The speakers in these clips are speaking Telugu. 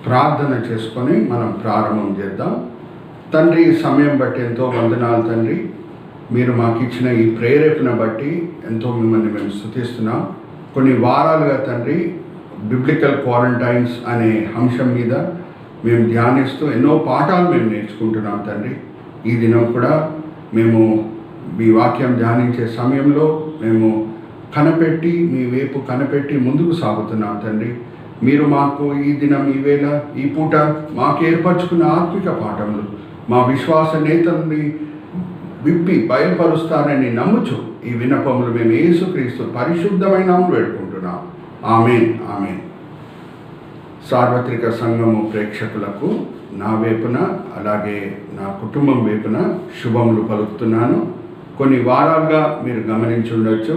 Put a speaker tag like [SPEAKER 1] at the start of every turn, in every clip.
[SPEAKER 1] ప్రార్థన చేసుకొని మనం ప్రారంభం చేద్దాం. తండ్రి, సమయం బట్టి ఎంతో వందనాలు తండ్రి. మీరు మాకు ఇచ్చిన ఈ ప్రేరేపణ బట్టి ఎంతో మిమ్మల్ని మేము స్తుతిస్తున్నాం. కొన్ని వారాలుగా తండ్రి బిబ్లికల్ క్వారంటైన్స్ అనే అంశం మీద మేము ధ్యానిస్తూ ఎన్నో పాఠాలు మేము నేర్చుకుంటున్నాం తండ్రి. ఈ దినం కూడా మేము మీ వాక్యం ధ్యానించే సమయంలో మేము కనిపెట్టి మీ వైపు కనిపెట్టి ముందుకు సాగుతున్నాం తండ్రి. మీరు మాకు ఈ దినం, ఈ వేళ, ఈ పూట మాకు ఏర్పరచుకున్న ఆత్మిక పాఠములు మా విశ్వాస నేతల్ని విప్పి బయలుపరుస్తారని నమ్ముచు ఈ విన్నపములు మేము యేసుక్రీస్తు పరిశుద్ధమైన నామములో వేడుకుంటున్నాం. ఆమేన్, ఆమేన్. సార్వత్రిక సంఘము ప్రేక్షకులకు నా వైపున అలాగే నా కుటుంబం వైపున శుభములు పలుకుతున్నాను. కొన్ని వారాలుగా మీరు గమనించి ఉండొచ్చు,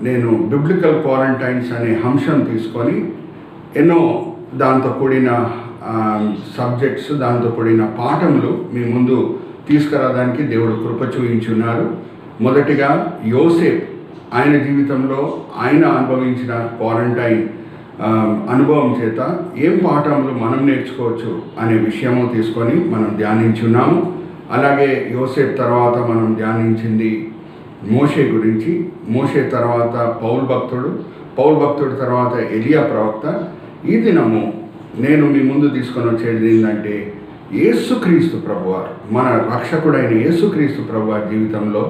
[SPEAKER 1] నేను బిబ్లికల్ క్వారంటైన్స్ అనే అంశం తీసుకొని ఎన్నో దాంతో కూడిన సబ్జెక్ట్స్, దాంతో కూడిన పాఠములు మీ ముందు తీసుకురావడానికి దేవుడు కృప చూపించున్నారు. మొదటిగా యోసేపు, ఆయన జీవితంలో ఆయన అనుభవించిన క్వారంటైన్ అనుభవం చేత ఏం పాఠములు మనం నేర్చుకోవచ్చు అనే విషయము తీసుకొని మనం ధ్యానించున్నాము. అలాగే యోసేపు తర్వాత మనం ధ్యానించింది మోషే గురించి. మోషే తర్వాత పౌలు భక్తుడు తర్వాత ఎలియా ప్రవక్త. ఈ దినము నేను మీ ముందు తీసుకొని వచ్చేది ఏంటంటే యేసుక్రీస్తు ప్రభువారు, మన రక్షకుడైన యేసుక్రీస్తు ప్రభువారి జీవితంలో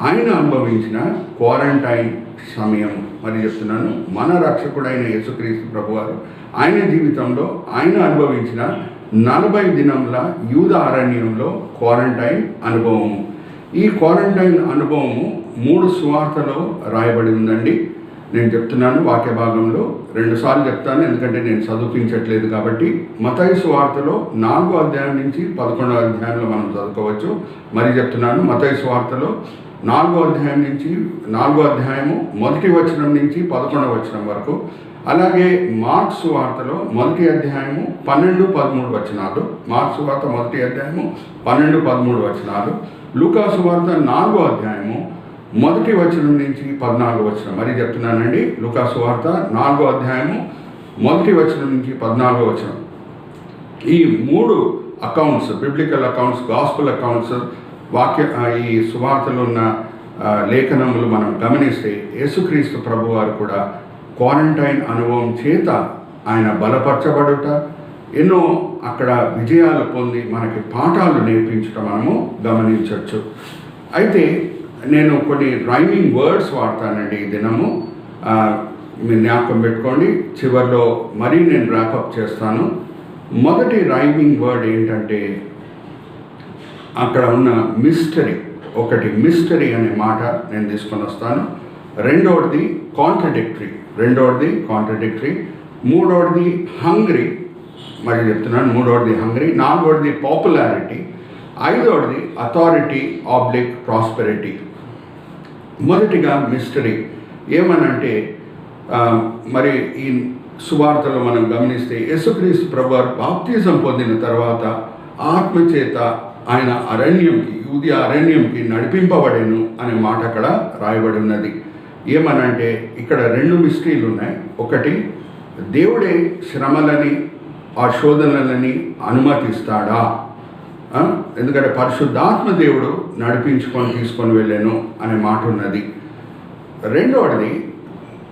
[SPEAKER 1] ఆయన అనుభవించిన క్వారంటైన్ సమయం. మరి చెప్తున్నాను, మన రక్షకుడైన యేసుక్రీస్తు ప్రభువారు ఆయన జీవితంలో ఆయన అనుభవించిన 40 దినముల యూద అరణ్యంలో క్వారంటైన్ అనుభవము. ఈ క్వారంటైన్ అనుభవము 3 సువార్తలో రాయబడి ఉందండి. నేను చెప్తున్నాను వాక్య భాగంలో 2 సార్లు చెప్తాను, ఎందుకంటే నేను చదువుపించట్లేదు కాబట్టి. మత్తయి సువార్తలో 4వ అధ్యాయం నుంచి 11వ అధ్యాయంలో మనం చదువుకోవచ్చు. మరి చెప్తున్నాను, మత్తయి సువార్తలో 4వ అధ్యాయము 1వ వచనం నుంచి 11వ వచనం వరకు. అలాగే మార్క్స్ సువార్తలో 1వ అధ్యాయము 12-13 వచనాలు. మార్క్స్ సువార్త 1వ అధ్యాయము 12-13 వచనాలు. లూకా సువార్త 4వ అధ్యాయము 1వ వచనం నుంచి 14వ వచనం. మరి చెప్తున్నానండి, లూకా సువార్త 4వ అధ్యాయము 1వ వచనం నుంచి 14వ వచనం. ఈ 3 accounts, biblical accounts, gospel accounts, ఈ సువార్తలో ఉన్న లేఖనములు మనం గమనిస్తే యేసుక్రీస్తు ప్రభువారు కూడా క్వారంటైన్ అనుభవం చేత ఆయన బలపరచబడుట, ఎన్నో అక్కడ విజయాలు పొంది మనకి పాఠాలు నేర్పించడం మనము గమనించవచ్చు. అయితే నేను కొన్ని రైమింగ్ వర్డ్స్ వాడతానండి ఈ దినము. మీరు జ్ఞాపకం పెట్టుకోండి, చివరిలో మరీ నేను ర్యాపప్ చేస్తాను. మొదటి రైమింగ్ వర్డ్ ఏంటంటే అక్కడ ఉన్న మిస్టరీ అనే మాట నేను తీసుకొని వస్తాను. రెండవది కాంట్రడిక్టరీ. మూడవది హంగ్రీ. మరి చెప్తున్నాను, మూడవది హంగ్రీ. నాలుగవది పాపులారిటీ. ఐదవది అథారిటీ / ప్రాస్పెరిటీ. మొదటిగా మిస్టరీ ఏమనంటే, మరి ఈ సువార్తలో మనం గమనిస్తే యేసుక్రీస్తు ప్రభువారు బాప్తిజం పొందిన తర్వాత ఆత్మచేత ఆయన యూదయ అరణ్యంకి నడిపింపబడేను అనే మాట అక్కడ రాయబడి ఉన్నది. ఏమనంటే ఇక్కడ 2 మిస్టరీలు ఉన్నాయి. ఒకటి, దేవుడే శ్రమలని ఆ శోధనలని అనుమతిస్తాడా? ఎందుకంటే పరిశుద్ధాత్మ దేవుడు నడిపించుకొని తీసుకొని వెళ్ళాను అనే మాట ఉన్నది. రెండవది,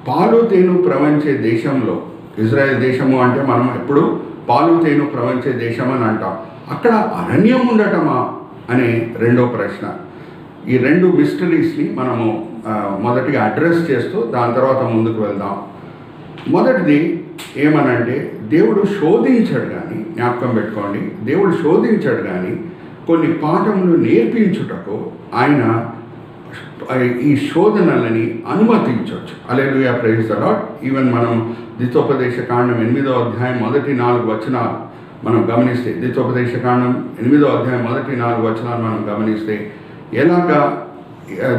[SPEAKER 1] పాలు తేనె ప్రవహించే దేశంలో, ఇజ్రాయెల్ దేశము అంటే మనం ఎప్పుడు పాలు తేనె ప్రవహించే దేశం అని అంటాం, అక్కడ అరణ్యం ఉండటమా అనే రెండో ప్రశ్న. ఈ 2 మిస్టరీస్ని మనము మొదటిగా అడ్రస్ చేస్తూ దాని తర్వాత ముందుకు వెళ్దాం. మొదటిది ఏమనంటే, దేవుడు శోధించాడు కానీ, జ్ఞాపకం పెట్టుకోండి, దేవుడు శోధించాడు కానీ కొన్ని పాఠములు నేర్పించుటకు ఆయన ఈ శోధనలని అనుమతించవచ్చు. హల్లెలూయా, ప్రైజ్ ది లార్డ్. ఈవెన్ మనం ద్వితోపదేశ కాండం 8వ అధ్యాయం 1-4 వచనాలు మనం గమనిస్తే, ద్వితోపదేశ కాండం 8వ అధ్యాయం 1-4 వచనాలు మనం గమనిస్తే ఎలాగా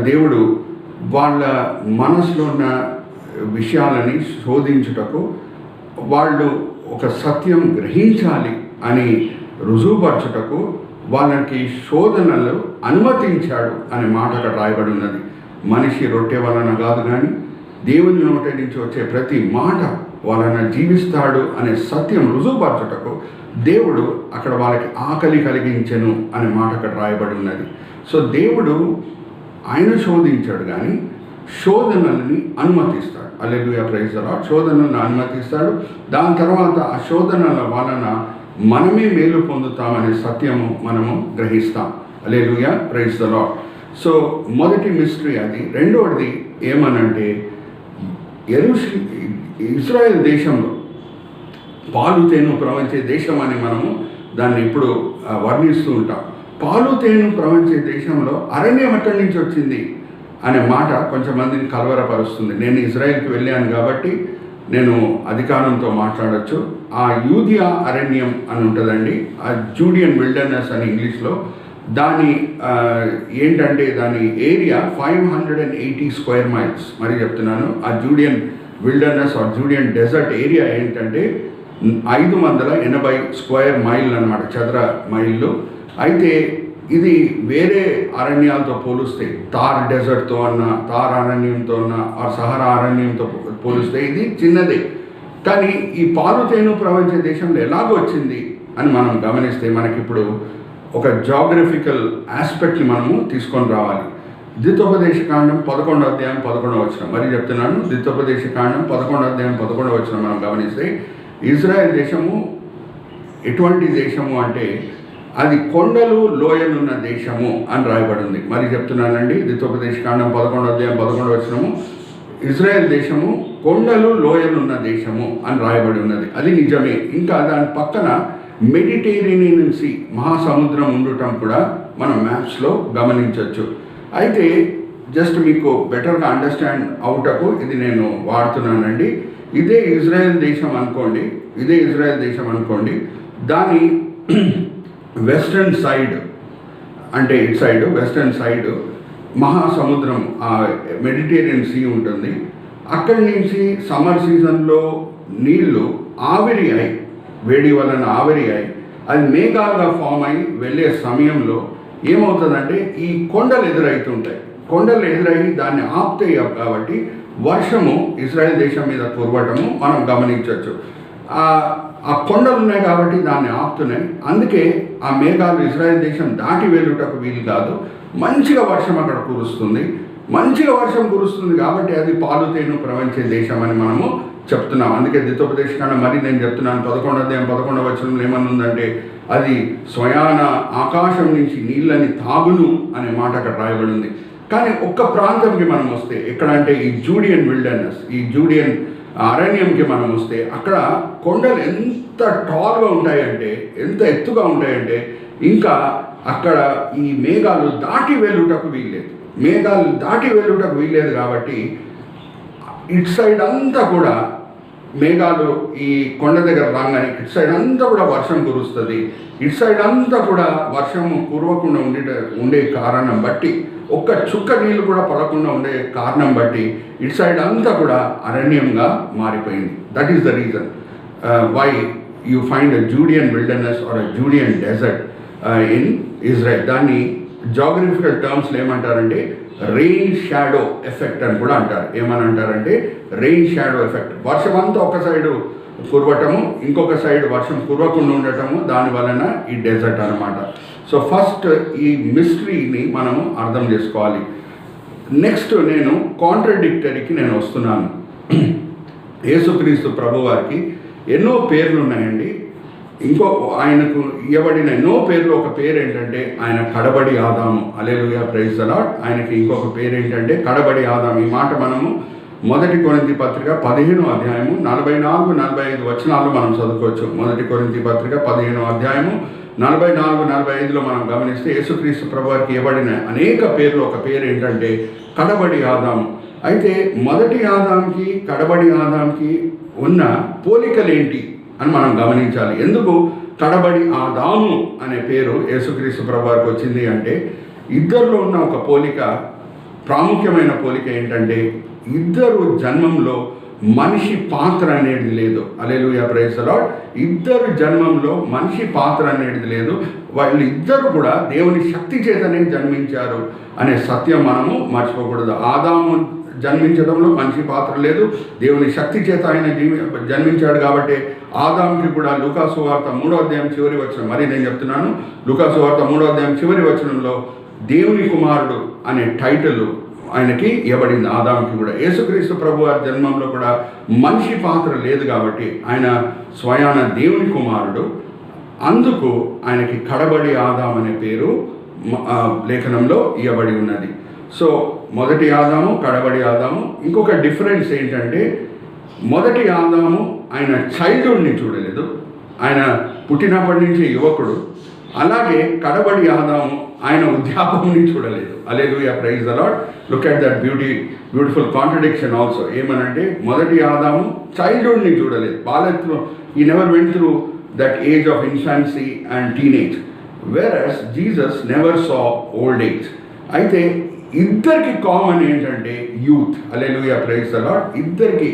[SPEAKER 1] దేవుడు వాళ్ళ మనసులో ఉన్న విషయాలని శోధించుటకు, వాళ్ళు ఒక సత్యం గ్రహించాలి అని రుజువుపరచుటకు వాళ్ళకి శోధనలు అనుమతించాడు అనే మాట అక్కడ రాయబడి ఉన్నది. మనిషి రొట్టె వలన కాదు కానీ దేవుని నోటి నుంచి వచ్చే ప్రతి మాట వలన జీవిస్తాడు అనే సత్యం రుజువుపరచుటకు దేవుడు అక్కడ వాళ్ళకి ఆకలి కలిగించెను అనే మాట అక్కడ రాయబడి ఉన్నది. సో దేవుడు ఆయన శోధించాడు, కానీ శోధనల్ని అనుమతిస్తాడు. హల్లెలూయా, ప్రైజ్ ది లార్డ్. శోధనలను అనుమతిస్తాడు. దాని తర్వాత ఆ శోధనల వలన మనమే మేలు పొందుతామనే సత్యము మనము గ్రహిస్తాం. హల్లెలూయా, ప్రైజ్ ది లార్డ్. సో మొదటి మిస్టరీ అది. రెండవది ఏమనంటే, ఇజ్రాయెల్ దేశంలో పాలు తేనె ప్రవహించే దేశం అని మనము దాన్ని ఇప్పుడు వర్ణిస్తూ ఉంటాం. పాలు తేనె ప్రవహించే దేశంలో అరణ్యం ఎక్కడి నుంచి వచ్చింది అనే మాట కొంచెం మందిని కలవరపరుస్తుంది. నేను ఇజ్రాయెల్కి వెళ్ళాను కాబట్టి నేను అధికారంతో మాట్లాడచ్చు. ఆ యూదియా అరణ్యం అని ఉంటుందండి, ఆ జూడియన్ విల్డర్నెస్ అని ఇంగ్లీష్లో. దాని ఏంటంటే దాని ఏరియా 580 స్క్వేర్ మైల్స్. మరి చెప్తున్నాను, ఆ జూడియన్ విల్డర్నెస్ ఆ జూడియన్ డెజర్ట్ ఏరియా ఏంటంటే 580 స్క్వేర్ మైల్ అన్నమాట, చదర మైళ్ళు. అయితే ఇది వేరే అరణ్యాలతో పోలిస్తే, తార్ డెజర్ట్తో తార్ అరణ్యంతో ఆ సహరా అరణ్యంతో పోలిస్తే ఇది చిన్నదే. కానీ ఈ పాలు తేనె ప్రవహించే దేశంలో ఎలాగో వచ్చింది అని మనం గమనిస్తే మనకిప్పుడు ఒక జాగ్రఫికల్ ఆస్పెక్ట్ని మనము తీసుకొని రావాలి. ద్వితోపదేశకాండం 11వ అధ్యాయం 11వ వచనం. మరి చెప్తున్నాను, ద్వితోపదేశకాండం 11వ అధ్యాయం 11వ వచనం మనం గమనిస్తే, ఇజ్రాయెల్ దేశము ఎటువంటి దేశము అంటే అది కొండలు లోయలున్న దేశము అని రాయబడింది. మరి చెప్తున్నానండి, ద్వితోపదేశకాండం 11వ అధ్యాయం 11వ వచనము, ఇజ్రాయెల్ దేశము కొండలు లోయలున్న దేశము అని రాయబడి ఉన్నది. అది నిజమే. ఇంకా దాని పక్కన మెడిటేరియన్ సీ, మహాసముద్రం ఉండటం కూడా మనం మ్యాప్స్లో గమనించవచ్చు. అయితే జస్ట్ మీకు బెటర్గా అండర్స్టాండ్ అవుటకు ఇది నేను వాడుతున్నానండి. ఇదే ఇజ్రాయెల్ దేశం అనుకోండి, దాని వెస్టర్న్ సైడ్, అంటే ఇటు సైడ్ వెస్టర్న్ సైడ్ మహాసముద్రం, ఆ మెడిటేరియన్ సీ ఉంటుంది. అక్కడి నుంచి సమ్మర్ సీజన్లో నీళ్లు ఆవిరి అయి, వేడి వలన ఆవిరి అయి అది మేఘాలుగా ఫామ్ అయి వెళ్ళే సమయంలో ఏమవుతుందంటే ఈ కొండలు ఎదురవుతుంటాయి. కొండలు ఎదురయ్యి దాన్ని ఆపుతాయి కాబట్టి వర్షము ఇజ్రాయెల్ దేశం మీద కురవటము మనం గమనించవచ్చు. ఆ కొండలు ఉన్నాయి కాబట్టి దాన్ని ఆపుతున్నాయి. అందుకే ఆ మేఘాలు ఇజ్రాయెల్ దేశం దాటి వెళ్ళుటకు వీలు కాదు. మంచిగా వర్షం అక్కడ కురుస్తుంది. మంచిగా వర్షం కురుస్తుంది కాబట్టి అది పాలు తేనె ప్రవహించే దేశం అని మనము చెప్తున్నాం. అందుకే ద్వితోపదేశకాండం మరి నేను చెప్తున్నాను 11వ అధ్యాయం 11వ వచనంలో ఏమనుందంటే, అది స్వయాన ఆకాశం నుంచి నీళ్ళని తాగును అనే మాట అక్కడ రాయబడి ఉంది. కానీ ఒక్క ప్రాంతంకి మనం వస్తే, ఎక్కడంటే ఈ జూడియన్ విల్డర్నెస్, ఈ జూడియన్ అరణ్యంకి మనం వస్తే, అక్కడ కొండలు ఎంత టాల్గా ఉంటాయంటే, ఎంత ఎత్తుగా ఉంటాయంటే, ఇంకా అక్కడ ఈ మేఘాలు దాటి వెళ్ళుటకు వీల్లేదు. కాబట్టి ఇటు సైడ్ అంతా కూడా మేఘాలు ఈ కొండ దగ్గర రాగానే ఇటు సైడ్ అంతా కూడా వర్షం కురుస్తుంది. ఇటు సైడ్ అంతా కూడా వర్షము కురవకుండా ఉండే కారణం బట్టి, ఒక్క చుక్క నీళ్ళు కూడా పడకుండా ఉండే కారణం బట్టి ఇటు సైడ్ అంతా కూడా అరణ్యంగా మారిపోయింది. That is the reason why you find a Judean wilderness or a Judean desert in Israel. దాన్ని జాగ్రఫికల్ టర్మ్స్లో ఏమంటారంటే రెయిన్ షాడో ఎఫెక్ట్ అని కూడా అంటారు. ఏమని అంటారంటే రెయిన్ షాడో ఎఫెక్ట్. వర్షం అంతా ఒక సైడు కురవటము, ఇంకొక సైడ్ వర్షం కురవకుండా ఉండటము, దాని వలన ఈ డెజర్ట్ అనమాట. సో ఫస్ట్ ఈ మిస్టరీని మనము అర్థం చేసుకోవాలి. నెక్స్ట్ నేను కాంట్రడిక్టరీకి నేను వస్తున్నాను. యేసుక్రీస్తు ప్రభువారికి ఎన్నో పేర్లు ఉన్నాయండి. ఆయనకు ఇవ్వబడిన ఎన్నో పేర్లు ఒక పేరు ఏంటంటే ఆయన కడబడి ఆదాము. హల్లెలూయా, ప్రైజ్ ది లార్డ్. ఆయనకి ఇంకొక పేరు ఏంటంటే కడబడి ఆదాము. ఈ మాట మనము 1 కొరింథీ పత్రిక 15వ అధ్యాయము 44-45 వచనాల్లో మనం చదువుకోవచ్చు. 1 కొరింథీ పత్రిక 15వ అధ్యాయము 44-45లో మనం గమనిస్తే యేసుక్రీస్తు ప్రభువారికి ఇవ్వబడిన అనేక పేర్లు ఒక పేరు ఏంటంటే కడబడి ఆదాము. అయితే మొదటి ఆదాంకి కడబడి ఆదాంకి ఉన్న పోలికలేంటి అని మనం గమనించాలి. ఎందుకు కడబడి ఆదాము అనే పేరు యేసుక్రీస్తు ప్రభువారికి వచ్చింది అంటే, ఇద్దరిలో ఉన్న ఒక పోలిక, ప్రాముఖ్యమైన పోలిక ఏంటంటే, ఇద్దరు జన్మంలో మనిషి పాత్ర అనేది లేదు. హల్లెలూయా, ప్రైజ్ ది లార్డ్. ఇద్దరు జన్మంలో మనిషి పాత్ర అనేది లేదు. వాళ్ళిద్దరు కూడా దేవుని శక్తి చేతనే జన్మించారు అనే సత్యం మనము మర్చిపోకూడదు. ఆదాము జన్మించడంలో మనిషి పాత్ర లేదు. దేవుని శక్తి చేత ఆయన జన్మించాడు కాబట్టి ఆదాంకి కూడా లూకాసు వార్త 3వ అధ్యాయం చివరి వచనం, మరి నేను చెప్తున్నాను, లూకాసు వార్త 3వ అధ్యాయం చివరి వచనంలో దేవుని కుమారుడు అనే టైటిల్ ఆయనకి ఇవ్వబడింది. ఆదాంకి కూడా. యేసుక్రీస్తు ప్రభు వారి జన్మంలో కూడా మనిషి పాత్ర లేదు కాబట్టి ఆయన స్వయాన దేవుని కుమారుడు. అందుకు ఆయనకి కడబడి ఆదాం అనే పేరు లేఖనంలో ఇవ్వబడి ఉన్నది. సో మొదటి ఆదాము, కడబడి ఆదాము. ఇంకొక డిఫరెన్స్ ఏంటంటే మొదటి ఆదాము ఆయన చైల్డ్హుడ్ని చూడలేదు, ఆయన పుట్టినప్పటి నుంచి యువకుడు. అలాగే కడబడి ఆదాము ఆయన వృద్ధాపంని చూడలేదు. Hallelujah, praise the lord. Look at that beautiful contradiction also. ఏమనంటే మొదటి ఆదాము చైల్డ్హుడ్ని చూడలేదు, బాల్యత్వం. He never went through that age of infancy and teenage, whereas Jesus never saw old age. అయితే ఇద్దరికి కామన్ ఏంటంటే youth. Hallelujah, praise the lord. ఇద్దరికి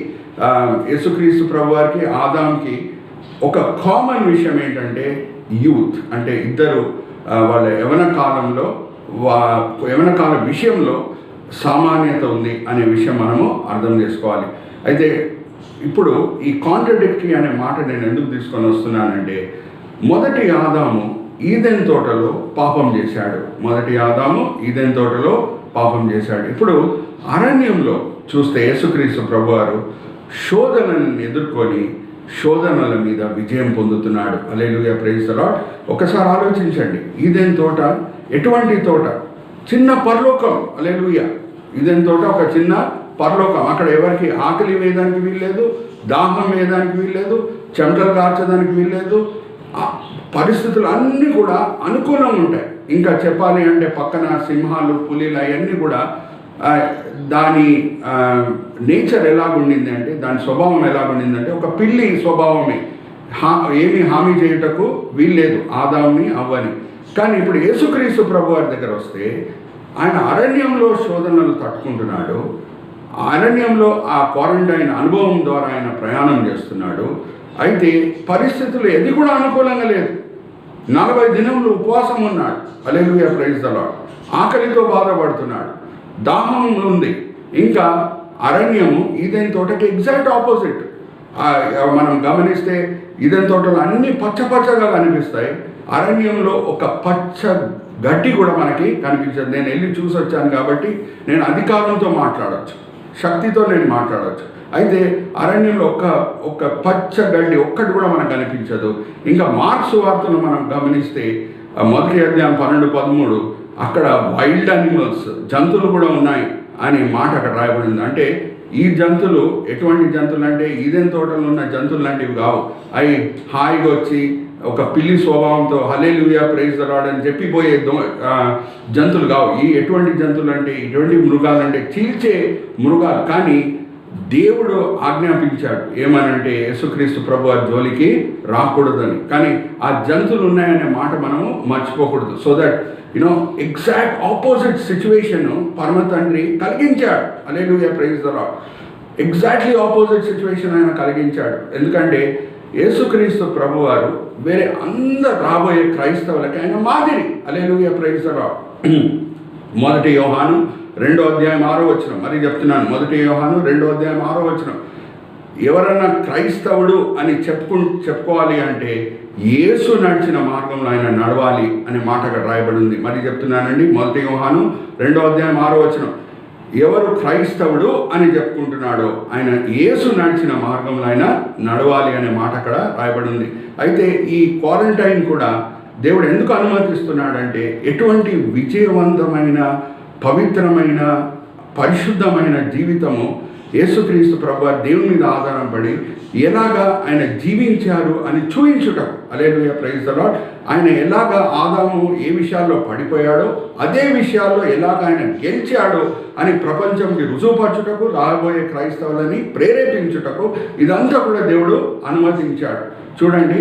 [SPEAKER 1] యేసుక్రీస్తు ప్రభు వారికి ఆదాంకి ఒక కామన్ విషయం ఏంటంటే యూత్. అంటే ఇద్దరు వాళ్ళ యవన కాల విషయంలో సామాన్యత ఉంది అనే విషయం మనము అర్థం చేసుకోవాలి. అయితే ఇప్పుడు ఈ కాంట్రడిక్టరీ అనే మాట నేను ఎందుకు తీసుకొని వస్తున్నానంటే మొదటి ఆదాము ఈదెన్ తోటలో పాపం చేశాడు. మొదటి ఆదాము ఈదెన్ తోటలో పాపం చేశాడు. ఇప్పుడు అరణ్యంలో చూస్తే యేసుక్రీస్తు ప్రభువారు శోధనలను ఎదుర్కొని శోధనల మీద విజయం పొందుతున్నాడు. హల్లెలూయా, ప్రైజ్ ది లార్డ్. ఒకసారి ఆలోచించండి, ఈదెన్ తోట ఎటువంటి తోట? చిన్న పరలోకం. హల్లెలూయా. ఈదెన్ తోట ఒక చిన్న పరలోకం. అక్కడ ఎవరికి ఆకలి వేయడానికి వీల్లేదు, దాహం వేయడానికి వీల్లేదు, చెమటలు కార్చడానికి వీల్లేదు. పరిస్థితులు అన్నీ కూడా అనుకూలంగా ఉంటాయి. ఇంకా చెప్పాలి అంటే పక్కన సింహాలు, పులిలు అవన్నీ కూడా దాని నేచర్ ఎలాగుండింది అంటే, దాని స్వభావం ఎలాగుండిందంటే ఒక పిల్లి స్వభావమే. ఏమీ హామీ చేయుటకు వీల్లేదు ఆదాంని అవ్వని. కానీ ఇప్పుడు యేసుక్రీస్తు ప్రభు వారి దగ్గర వస్తే ఆయన అరణ్యంలో శోధనలు తట్టుకుంటున్నాడు. అరణ్యంలో ఆ క్వారంటైన్ అనుభవం ద్వారా ఆయన ప్రయాణం చేస్తున్నాడు. అయితే పరిస్థితులు ఏది కూడా అనుకూలంగా లేదు. 40 దినములు ఉపవాసం ఉన్నాడు. హల్లెలూయా, ప్రైజ్ ది లార్డ్. ఆకలితో బాధపడుతున్నాడు, దాహం ఉంది. ఇంకా అరణ్యము ఈదెన్ తోటకి ఎగ్జాక్ట్ ఆపోజిట్. మనం గమనిస్తే ఈదెన్ తోటలు అన్నీ పచ్చగా కనిపిస్తాయి. అరణ్యంలో ఒక పచ్చ గడ్డి కూడా మనకి కనిపించదు. నేను వెళ్ళి చూసి వచ్చాను కాబట్టి నేను అధికారంతో మాట్లాడవచ్చు, శక్తితో నేను మాట్లాడవచ్చు. అయితే అరణ్యంలో ఒక పచ్చ గడ్డి ఒక్కటి కూడా మనకు కనిపించదు. ఇంకా మార్క్స్ వార్తను మనం గమనిస్తే మొదటి అధ్యాయం 12-13 అక్కడ వైల్డ్ అనిమల్స్, జంతువులు కూడా ఉన్నాయి అని మాట అక్కడ రాయబడింది. అంటే ఈ జంతువులు ఎటువంటి జంతువులు అంటే ఈదెన్ తోటలో ఉన్న జంతువులు లాంటివి కావు. అవి హాయిగా వచ్చి ఒక పిల్లి స్వభావంతో హల్లెలూయా, ప్రైజ్ ది లార్డ్ అని చెప్పిపోయే జంతువులు కావు. ఈ ఎటువంటి జంతువులు అంటే, ఇటువంటి మృగాలు అంటే చీల్చే మృగాలు. కానీ దేవుడు ఆజ్ఞాపించాడు ఏమనంటే యేసుక్రీస్తు ప్రభు ఆ జోలికి రాకూడదని. కానీ ఆ జంతువులు ఉన్నాయనే మాట మనము మర్చిపోకూడదు. So that exact opposite situation పరమ తండ్రి కలిగించాడు. Hallelujah, praise the lord. Exactly opposite situation ఆయన కలిగించాడు. ఎందుకంటే యేసుక్రీస్తు ప్రభువారు వేరే అందరు రాబోయే క్రైస్తవులకి ఆయన మాదిరి. హల్లెలూయా, ప్రైజ్ ది లార్డ్. మొదటి యోహాను 2వ అధ్యాయం 6వ వచనం, మరి చెప్తున్నాను, మొదటి యోహాను 2వ అధ్యాయం 6వ వచనం. ఎవరన్నా క్రైస్తవుడు అని చెప్పుకోవాలి అంటే యేసు నడిచిన మార్గంలో ఆయన నడవాలి అనే మాట అక్కడ రాయబడింది. మరి చెప్తున్నానండి, మొదటి యోహాను 2వ అధ్యాయం 6వ వచనం. ఎవరు క్రైస్తవుడు అని చెప్పుకుంటున్నాడో ఆయన యేసు నడిచిన మార్గంలో ఆయన నడవాలి అనే మాట అక్కడ రాయబడింది. అయితే ఈ క్వారంటైన్ కూడా దేవుడు ఎందుకు అనుమతిస్తున్నాడంటే ఎటువంటి విజయవంతమైన, పవిత్రమైన, పరిశుద్ధమైన జీవితము యేసుక్రీస్తు ప్రభువారు దేవుని మీద ఆధారపడి ఎలాగా ఆయన జీవించారు అని చూయించుటకు. హల్లెలూయా, ప్రైజ్ ది లార్డ్. ఆయన ఎలాగా ఆదాము ఏ విషయాల్లో పడిపోయాడో అదే విషయాల్లో ఎలాగ ఆయన గెలిచాడో అని ప్రపంచంకి రుజువుపరచుటకు, రాబోయే క్రైస్తవులని ప్రేరేపించుటకు ఇదంతా కూడా దేవుడు అనుమతించాడు. చూడండి,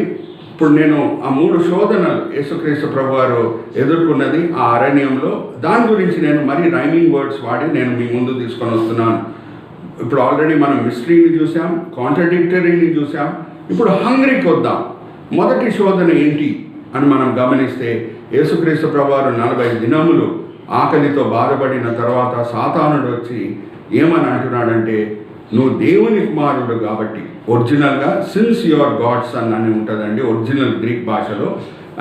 [SPEAKER 1] ఇప్పుడు నేను ఆ 3 శోధనలు యేసుక్రీస్తు ప్రభువారు ఎదుర్కొన్నది ఆ అరణ్యంలో, దాని గురించి నేను మరీ రైమింగ్ వర్డ్స్ వాడి నేను మీ ముందు తీసుకొని వస్తున్నాను. ఇప్పుడు ఆల్రెడీ మనం మిస్టరీని చూసాం, కాంట్రడిక్టరీని చూసాం. ఇప్పుడు హంగ్రీకి వద్దాం. మొదటి శోధన ఏంటి అని మనం గమనిస్తే యేసుక్రీస్తు ప్రభువారు 40 దినములు ఆకలితో బాధపడిన తర్వాత సాతానుడు వచ్చి ఏమని అంటున్నాడంటే, నువ్వు దేవుని కుమారుడు కాబట్టి, ఒరిజినల్గా సిన్స్ యువర్ గాడ్ సన్ అని ఉంటుందండి ఒరిజినల్ గ్రీక్ భాషలో.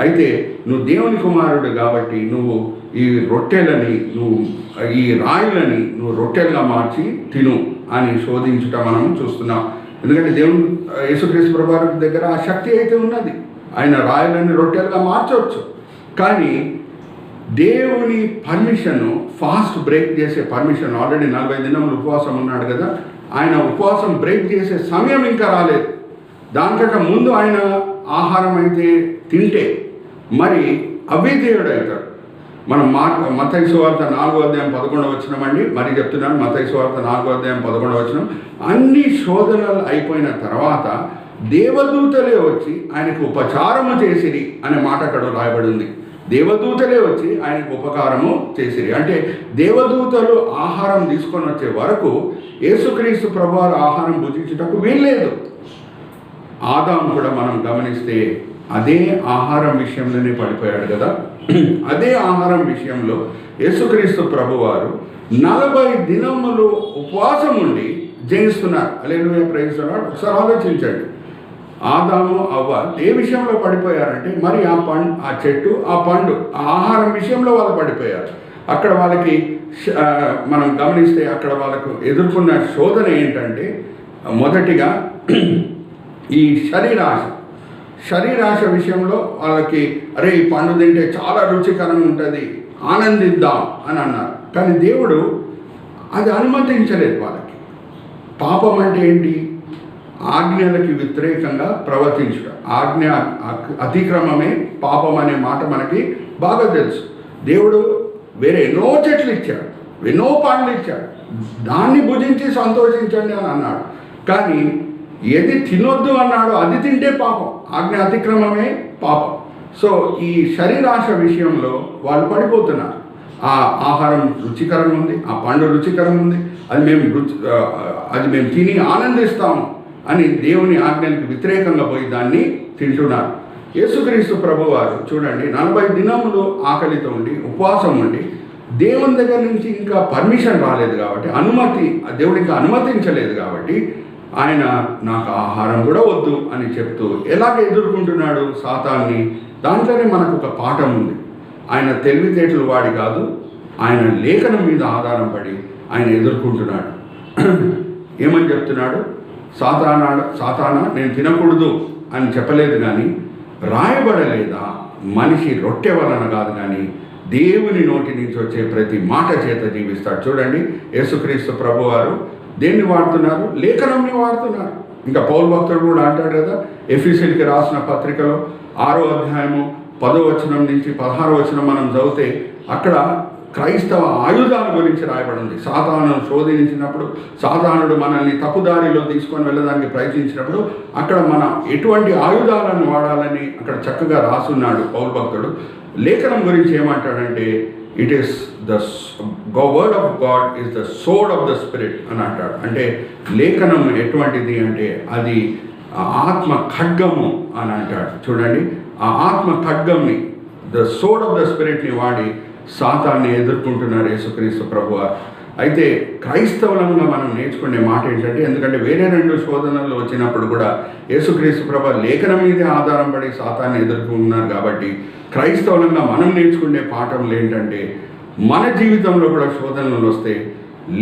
[SPEAKER 1] అయితే నువ్వు దేవుని కుమారుడు కాబట్టి నువ్వు ఈ రొట్టెలని, నువ్వు ఈ రాయులని నువ్వు రొట్టెలుగా మార్చి తిను అని శోధించుట మనం చూస్తున్నాం. ఎందుకంటే దేవుని యేసుక్రీస్తు ప్రభువారి దగ్గర ఆ శక్తి అయితే ఉన్నది, ఆయన రాయులని రొట్టెలుగా మార్చవచ్చు. కానీ దేవుని పర్మిషన్, ఫాస్ట్ బ్రేక్ చేసే పర్మిషన్, ఆల్రెడీ 40 దినములు ఉపవాసం ఉన్నాడు కదా, ఆయన ఉపవాసం బ్రేక్ చేసే సమయం ఇంకా రాలేదు. దానికంటే ముందు ఆయన ఆహారం అయితే తింటే మరి అవిధేయుడు అవుతాడు. మనం మత్తయి సువార్త 4వ అధ్యాయం 11వ వచనం అండి, మరి చెప్తున్నాను, మత్తయి సువార్త 4వ అధ్యాయం 11వ వచనం. అన్ని శోధనలు అయిపోయిన తర్వాత దేవదూతలే వచ్చి ఆయనకు ఉపచారము చేసిరి అనే మాట అక్కడ రాయబడి ఉంది. దేవదూతలే వచ్చి ఆయనకు ఉపకారము చేసిరి అంటే దేవదూతలు ఆహారం తీసుకొని వచ్చే వరకు యేసుక్రీస్తు ప్రభువారు ఆహారం భుజించుటకు వీల్లేదు. ఆదాము కూడా మనం గమనిస్తే అదే ఆహారం విషయంలోనే పడిపోయాడు కదా. అదే ఆహారం విషయంలో యేసుక్రీస్తు ప్రభువారు 40 దినములు ఉపవాసం ఉండి జయిస్తున్నారు. హల్లెలూయా, ప్రైజ్ ది లార్డ్. ఒకసారి ఆలోచించండి, ఆదాము అవ్వ ఏ విషయంలో పడిపోయారంటే మరి ఆ చెట్టు, ఆ పండు, ఆ ఆహారం విషయంలో వాళ్ళు పడిపోయారు. అక్కడ వాళ్ళకి మనం గమనిస్తే అక్కడ వాళ్ళకు ఎదుర్కొన్న శోధన ఏంటంటే, మొదటిగా ఈ శరీరాశ విషయంలో వాళ్ళకి అరే ఈ పండు తింటే చాలా రుచికరంగా ఉంటుంది, ఆనందిద్దాం అని అన్నారు. కానీ దేవుడు అది అనుమతించలేదు వాళ్ళకి. పాపం అంటే ఏంటి? ఆజ్ఞలకి వ్యతిరేకంగా ప్రవర్తించడం. ఆజ్ఞ అతిక్రమమే పాపం అనే మాట మనకి బాగా తెలుసు. దేవుడు వేరే ఎన్నో చెట్లు ఇచ్చాడు, ఎన్నో పండ్లు ఇచ్చాడు, దాన్ని భుజించి సంతోషించండి అని అన్నాడు. కానీ ఏది తినొద్దు అన్నాడు అది తింటే పాపం, ఆజ్ఞ అతిక్రమమే పాపం. సో ఈ శరీరాశ విషయంలో వాళ్ళు పడిపోతున్నారు. ఆ ఆహారం రుచికరంగా ఉంది, ఆ పండు రుచికరంగా ఉంది, అది మేము తిని ఆనందిస్తాము అని దేవుని ఆజ్ఞలకు వ్యతిరేకంగా పోయి దాన్ని తింటున్నారు. యేసుక్రీస్తు ప్రభువారు చూడండి 40 దినములు ఆకలితో ఉండి ఉపవాసం ఉండి దేవుని దగ్గర నుంచి ఇంకా పర్మిషన్ రాలేదు కాబట్టి, దేవుడు ఇంకా అనుమతించలేదు కాబట్టి ఆయన నాకు ఆహారం కూడా వద్దు అని చెప్తూ ఎలాగ ఎదుర్కొంటున్నాడు సాతాన్ని. దాంట్లోనే మనకు ఒక పాఠం ఉంది. ఆయన తెలివితేటలు వాడి కాదు, ఆయన లేఖనం మీద ఆధారం పడి ఆయన ఎదుర్కొంటున్నాడు. ఏమని చెప్తున్నాడు? సాతానా నేను తినకూడదు అని చెప్పలేదు, కానీ రాయబడలేదా మనిషి రొట్టె వలన కాదు కానీ దేవుని నోటి నుంచి వచ్చే ప్రతి మాట చేత జీవిస్తాడు. చూడండి, యేసుక్రీస్తు ప్రభువారు దేన్ని వాడుతున్నారు? లేఖనంని వాడుతున్నారు. ఇంకా పౌలు భక్తుడు కూడా అంటాడు కదా, ఎఫెసీయులకు రాసిన పత్రికలో 6వ అధ్యాయము 10వ వచనం నుంచి 16వ వచనం మనం చదివితే అక్కడ క్రైస్తవ ఆయుధాల గురించి రాయబడింది. సాతాను శోధించినప్పుడు, సాతానుడు మనల్ని తప్పుదారిలో తీసుకొని వెళ్ళడానికి ప్రయత్నించినప్పుడు అక్కడ మనం ఎటువంటి ఆయుధాలను వాడాలని అక్కడ చక్కగా రాసున్నాడు పౌలు భక్తుడు. లేఖనం గురించి ఏమంటాడంటే, it is the word of God is the sword of the spirit అని అంటాడు. అంటే లేఖనం ఎటువంటిది అంటే అది ఆత్మ ఖడ్గము అని అంటాడు. చూడండి, ఆ ఆత్మ ఖడ్గంని, ద సోర్డ్ ఆఫ్ ద స్పిరిట్ని వాడి సాతాన్ని ఎదుర్కొంటున్నారు యేసుక్రీస్తు ప్రభువారు. అయితే క్రైస్తవులంగా మనం నేర్చుకునే మాట ఏంటంటే, ఎందుకంటే వేరే 2 శోధనలు వచ్చినప్పుడు కూడా యేసుక్రీస్తు ప్రభువారు లేఖనం మీదే ఆధారం పడి సాతాన్ని ఎదుర్కొంటున్నారు. కాబట్టి క్రైస్తవులంగా మనం నేర్చుకునే పాఠములు ఏంటంటే, మన జీవితంలో కూడా శోధనలు వస్తే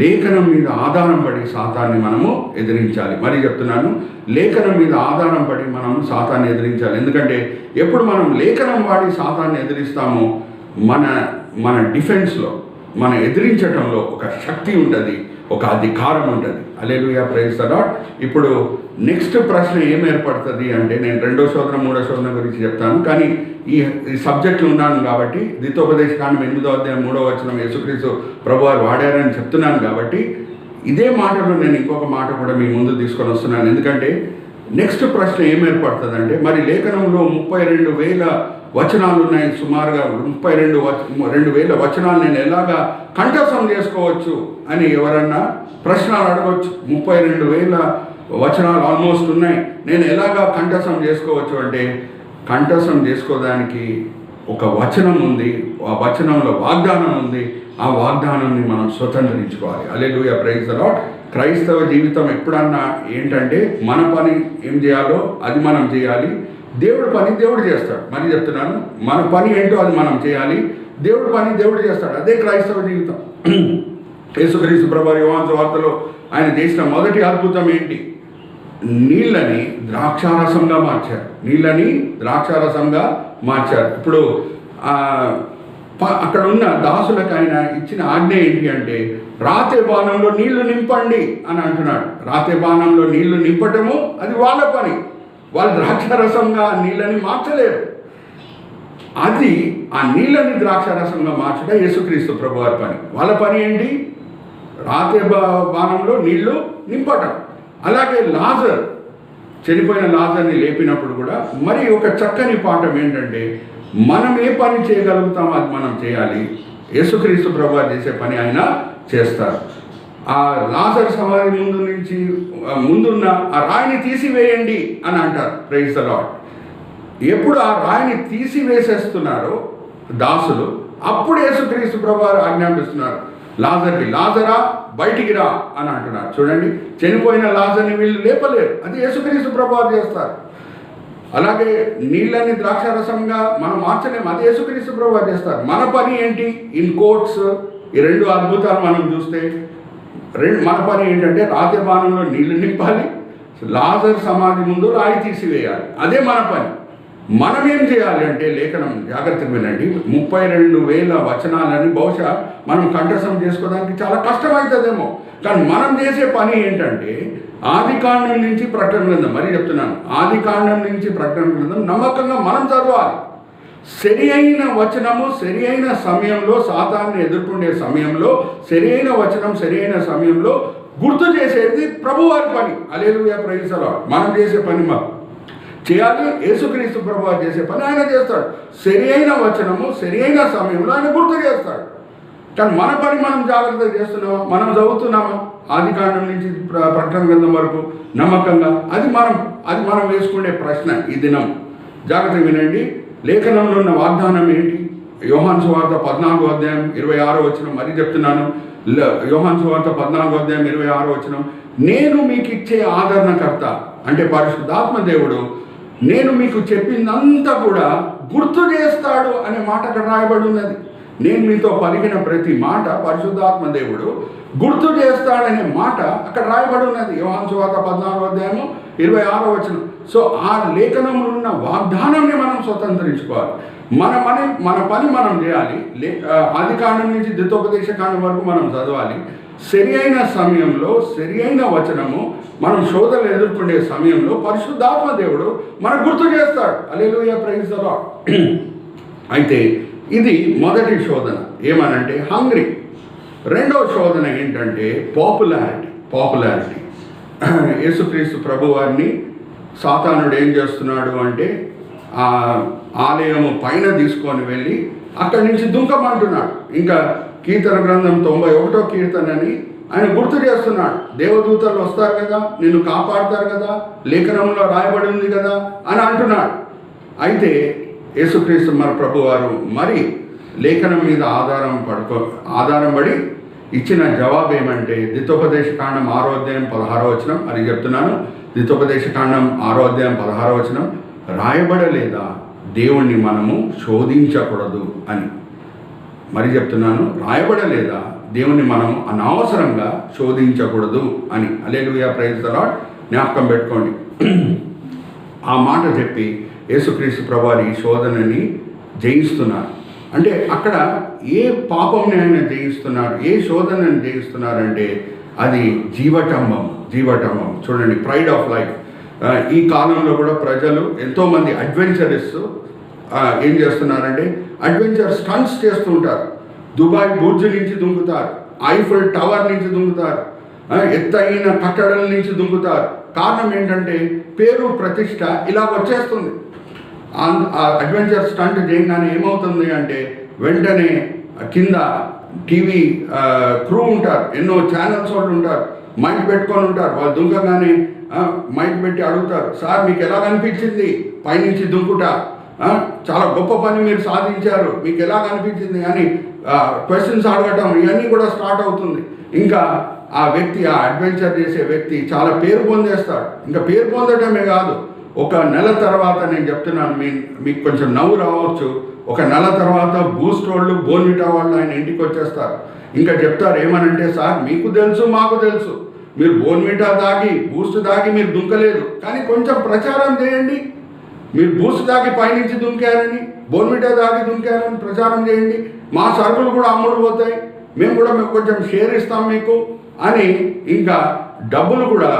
[SPEAKER 1] లేఖనం మీద ఆధారం పడి సాతాన్ని మనము ఎదిరించాలి. మరి చెప్తున్నాను, లేఖనం మీద ఆధారం పడి మనం సాతాన్ని ఎదిరించాలి. ఎందుకంటే ఎప్పుడు మనం లేఖనం వాడి సాతాన్ని ఎదిరిస్తామో మన డిఫెన్స్లో, మన ఎదిరించడంలో ఒక శక్తి ఉంటుంది, ఒక అధికారం ఉంటుంది. హల్లెలూయా, ప్రైజ్ ది లార్డ్. ఇప్పుడు నెక్స్ట్ ప్రశ్న ఏం ఏర్పడుతుంది అంటే, నేను 2వ శోధన 3వ శోధన గురించి చెప్తాను, కానీ ఈ సబ్జెక్టులు ఉన్నాను కాబట్టి ద్వితోపదేశకాండం 8వ అధ్యాయం 3వ వచనం యేసుక్రీస్తు ప్రభువారు వాడారని చెప్తున్నాను కాబట్టి ఇదే మాటలో నేను ఇంకొక మాట కూడా మీ ముందు తీసుకొని వస్తున్నాను. ఎందుకంటే నెక్స్ట్ ప్రశ్న ఏం ఏర్పడుతుందంటే, మరి లేఖనంలో 32,000 వచనాలు ఉన్నాయి, సుమారుగా 32,000 వచనాలు నేను ఎలాగా కంఠస్థం చేసుకోవచ్చు అని ఎవరన్నా ప్రశ్నలు అడగవచ్చు. 32,000 వచనాలు ఆల్మోస్ట్ ఉన్నాయి, నేను ఎలాగా కంఠస్థం చేసుకోవచ్చు అంటే, కంఠస్థం చేసుకోవడానికి ఒక వచనం ఉంది, ఆ వచనంలో వాగ్దానం ఉంది, ఆ వాగ్దానాన్ని మనం స్వతంత్రించుకోవాలి. హల్లెలూయా, ప్రైజ్ ది లార్డ్. క్రైస్తవ జీవితం ఎప్పుడన్నా ఏంటంటే మన పని ఏం చేయాలో అది మనం చేయాలి, దేవుడి పని దేవుడు చేస్తాడు. మరి చెప్తున్నాను, మన పని ఏంటో అది మనం చేయాలి, దేవుడి పని దేవుడు చేస్తాడు. అదే క్రైస్తవ జీవితం. యేసుక్రీస్తు ప్రభువు యోహాను సువార్తలో ఆయన చేసిన మొదటి అద్భుతం ఏంటి? నీళ్ళని ద్రాక్షారసంగా మార్చారు. నీళ్ళని ద్రాక్షారసంగా మార్చారు. ఇప్పుడు అక్కడ ఉన్న దాసులకు ఆయన ఇచ్చిన ఆజ్ఞ ఏంటి అంటే, రాతే బాణంలో నీళ్లు నింపండి అని అంటున్నాడు. రాతే బాణంలో నీళ్లు నింపటము అది వాళ్ళ పని. వాళ్ళు ద్రాక్షారసంగా నీళ్ళని మార్చలేరు. అది ఆ నీళ్ళని ద్రాక్షారసంగా మార్చడం యేసుక్రీస్తు ప్రభు వారి పని. వాళ్ళ పని ఏంటి? రాతే బాణంలో నీళ్లు నింపటం. అలాగే లాజర్, చనిపోయిన లాజర్ని లేపినప్పుడు కూడా మరి ఒక చక్కని పాఠం ఏంటంటే, మనం ఏ పని చేయగలుగుతామో అది మనం చేయాలి. యేసుక్రీస్తు ప్రభువు చేసే పని ఆయన చేస్తారు. ఆ లాజర్ సమాధి ముందున్న ఆ రాయిని తీసివేయండి అని అంటారు. Praise the lord. ఎప్పుడు ఆ రాయిని తీసివేసేస్తున్నారో దాసులు, అప్పుడు యేసుక్రీస్తు ప్రభువు ఆజ్ఞాపిస్తున్నారు లాజర్కి, లాజరా బయటికి రా అని అంటున్నారు. చూడండి, చనిపోయిన లాజర్ని వీళ్ళు లేపలేరు, అది యేసుక్రీస్తు ప్రభువు చేస్తారు. అలాగే నీళ్ళని ద్రాక్షారసంగా మనం మార్చలేము, అది యేసుక్రీస్తు ప్రభువు చేస్తారు. మన పని ఏంటి? ఇన్ కోట్స్ ఈ రెండు అద్భుతాలు మనం చూస్తే మన పని ఏంటంటే రాతి బాణంలో నీళ్లు నింపాలి, లాజర్ సమాధి ముందు రాయి తీసివేయాలి. అదే మన పని. మనం ఏం చేయాలి అంటే, లేఖనం జాగ్రత్తగా వినండి, 32,000 వచనాలని బహుశా మనం కంఠస్థం చేసుకోవడానికి చాలా కష్టమవుతుందేమో. కానీ మనం చేసే పని ఏంటంటే, ఆదికాండం నుంచి ప్రకటన గ్రంథం, మరీ చెప్తున్నాను, ఆదికాండం నుంచి ప్రకటన గ్రంథం నమ్మకంగా మనం చదవాలి. సరి అయిన వచనము సరి అయిన సమయంలో, సాతాన్ని ఎదుర్కొనే సమయంలో సరి అయిన వచనం సరి అయిన సమయంలో గుర్తు చేసేది ప్రభువారి పని. హల్లెలూయా, ప్రైజ్ ది లార్డ్. మనం చేసే పని మాకు చేయాలి, యేసుక్రీస్తు ప్రభువు చేసే పని ఆయన చేస్తాడు. సరి అయిన వచనము సరి అయిన సమయంలో ఆయన గుర్తు చేస్తాడు. కానీ మన పని మనం జాగ్రత్తగా చేస్తున్నామా? మనం చదువుతున్నామా ఆదికాండం నుంచి ప్రకటన గ్రంథం వరకు నమ్మకంగా? అది మనం వేసుకునే ప్రశ్న ఈ దినం. జాగ్రత్తగా వినండి, లేఖనంలో ఉన్న వాగ్దానం ఏంటి? యోహాను సువార్త 14వ అధ్యాయం 26వ వచనం, మరీ చెప్తున్నాను, యోహాను సువార్త 14వ అధ్యాయం 26వ వచనం, నేను మీకు ఇచ్చే ఆదరణకర్త అంటే పరిశుద్ధాత్మ దేవుడు నేను మీకు చెప్పిందంతా కూడా గుర్తు చేస్తాడు అనే మాట అక్కడ రాయబడి ఉన్నది. నేను మీతో పలికిన ప్రతి మాట పరిశుద్ధాత్మ దేవుడు గుర్తు చేస్తాడనే మాట అక్కడ రాయబడి ఉన్నది. యోహాను సువార్త 14వ అధ్యాయము 26వ వచనం. సో ఆ లేఖనంలో ఉన్న వాగ్దానాన్ని మనం స్వతంత్రించుకోవాలి. మన పని మనం చేయాలి. ఆదికాండం నుంచి ద్వితోపదేశకాండం వరకు మనం చదవాలి. సరి అయిన సమయంలో సరి అయిన వచనము మనం శోధనలు ఎదుర్కొనే సమయంలో పరిశుద్ధాత్మ దేవుడు మనకు గుర్తు చేస్తాడు. హల్లెలూయా, ప్రైజ్ ది లార్డ్. అయితే ఇది మొదటి శోధన, ఏమనంటే హంగ్రీ. రెండవ శోధన ఏంటంటే పాపులారిటీ. యేసుక్రీస్తు ప్రభువారిని సాతానుడు ఏం చేస్తున్నాడు అంటే, ఆ ఆలయము పైన తీసుకొని వెళ్ళి అక్కడి నుంచి దుంకమంటున్నాడు. ఇంకా కీర్తన గ్రంథం 91వ కీర్తనని ఆయన గుర్తు చేస్తున్నాడు. దేవదూతలు వస్తారు కదా, నిన్ను కాపాడతారు కదా, లేఖనంలో రాయబడి ఉంది కదా అని అంటున్నాడు. అయితే యేసుక్రీస్తు మన ప్రభువారు మరి లేఖనం మీద ఆధారం పడి ఇచ్చిన జవాబు ఏమంటే, ద్వితోపదేశకాండం 6వ అధ్యాయం 16వ వచనం, అది చెప్తున్నాను, ద్వితోపదేశకాండం 6వ అధ్యాయం 16వ వచనం, రాయబడలేదా దేవుణ్ణి మనము శోధించకూడదు అని. మరి చెప్తున్నాను, రాయబడలేదా దేవుణ్ణి మనం అనవసరంగా శోధించకూడదు అని. హల్లెలూయా, ప్రైజ్ ది లార్డ్. జ్ఞాపకం పెట్టుకోండి. ఆ మాట చెప్పి యేసుక్రీస్తు ప్రభువారు ఈ శోధనని జయిస్తున్నారు. అంటే అక్కడ ఏ పాపంని ఆయన జయిస్తున్నాడు, ఏ శోధనని జయిస్తున్నారంటే అది జీవటంబం. చూడండి, ప్రైడ్ ఆఫ్ లైఫ్. ఈ కాలంలో కూడా ప్రజలు ఎంతోమంది అడ్వెంచరిస్ట్ ఏం చేస్తున్నారంటే అడ్వెంచర్ స్టంట్స్ చేస్తూ ఉంటారు. దుబాయ్ బుర్జ్ నుంచి దుంకుతారు, ఐఫిల్ టవర్ నుంచి దుంకుతారు, ఎత్తైన కట్టడాల నుంచి దుంకుతారు. కారణం ఏంటంటే పేరు ప్రతిష్ట ఇలా వచ్చేస్తుంది. ఆ అడ్వెంచర్ స్టంట్ చేయగానే ఏమవుతుంది అంటే వెంటనే కింద టీవీ క్రూ ఉంటారు, ఎన్నో ఛానల్స్ వాళ్ళు ఉంటారు, మైక్ పెట్టుకొని ఉంటారు. వాళ్ళు దుంకగానే మైక్ పెట్టి అడుగుతారు, సార్ మీకు ఎలా అనిపించింది పైనుంచి దుంకుట, చాలా గొప్ప పని మీరు సాధించారు, మీకు ఎలా అనిపించింది అని క్వశ్చన్స్ అడగటం ఇవన్నీ కూడా స్టార్ట్ అవుతుంది. ఇంకా ఆ వ్యక్తి, ఆ అడ్వెంచర్ చేసే వ్యక్తి చాలా పేరు పొందేస్తాడు. ఇంకా పేరు పొందటమే కాదు, ఒక నెల తర్వాత, నేను చెప్తున్నాను, మీకు కొంచెం నవ్వు రావచ్చు, ఒక నెల తర్వాత బూస్ట్ వాళ్ళు, బోర్న్విటా వాళ్ళు ఆయన ఇంటికి వచ్చేస్తారు. ఇంకా చెప్తారు ఏమనంటే, సార్ మీకు తెలుసు, మాకు తెలుసు, మీరు బోర్న్విటా దాగి, బూస్ట్ దాగి మీరు దుంకలేదు, కానీ కొంచెం ప్రచారం చేయండి. మీరు బూస్ట్ దాగి పైనుంచి దుంకారని, బోర్న్విటా దాగి దుంకారని ప్రచారం చేయండి. మా సరుకులు కూడా అమ్ముడు పోతాయి, మేము కూడా మీకు కొంచెం షేర్ ఇస్తాం మీకు అని. ఇంకా డబ్బులు కూడా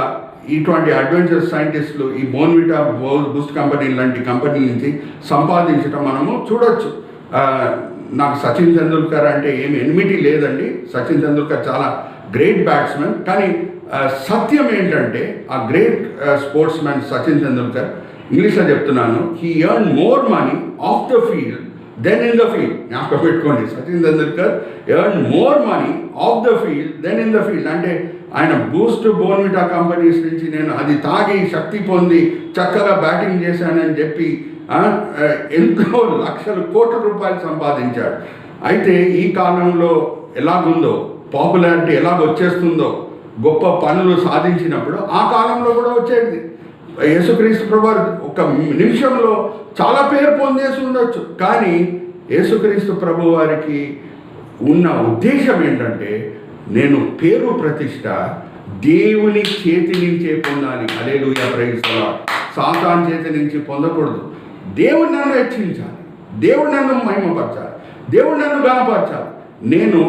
[SPEAKER 1] ఇటువంటి అడ్వెంచర్ సైంటిస్టులు ఈ బోర్న్విటా, బూస్ట్ కంపెనీ లాంటి కంపెనీల నుంచి సంపాదించడం మనము చూడొచ్చు. నాకు సచిన్ తెండూల్కర్ అంటే ఏమి ఎనిమిటీ లేదండి. సచిన్ తెండూల్కర్ చాలా గ్రేట్ బ్యాట్స్మెన్. కానీ సత్యం ఏంటంటే, ఆ great sportsman Sachin Tendulkar, ఇంగ్లీష్లో చెప్తున్నాను, he earn more money off the field than in the field. జ్ఞాపకం పెట్టుకోండి, Sachin Tendulkar earn more money off the field than in the field. అంటే ఆయన బూస్ట్, బోర్న్విటా కంపెనీస్ నుంచి నేను అది తాగి శక్తి పొంది చక్కగా బ్యాటింగ్ చేశానని చెప్పి ఎంతో లక్షలు, కోట్ల రూపాయలు సంపాదించాడు. అయితే ఈ కాలంలో ఎలాగుందో, పాపులారిటీ ఎలాగ వచ్చేస్తుందో, గొప్ప పనులు సాధించినప్పుడు ఆ కాలంలో కూడా వచ్చేది. యేసుక్రీస్తు ప్రభు ఒక నిమిషంలో చాలా పేరు పొందేసి ఉండొచ్చు. కానీ యేసుక్రీస్తు ప్రభు వారికి ఉన్న ఉద్దేశం ఏంటంటే, నేను పేరు ప్రతిష్ట దేవుని చేతి నుంచే పొందాలి. హల్లెలూయా, ప్రైజ్ ది లార్డ్. సాతాను చేతి నుంచి పొందకూడదు. దేవుడు నన్ను హెచ్చించాలి, దేవుడు నన్ను మహిమపరచాలి, దేవుడు నన్ను గణపరచాలి. నేను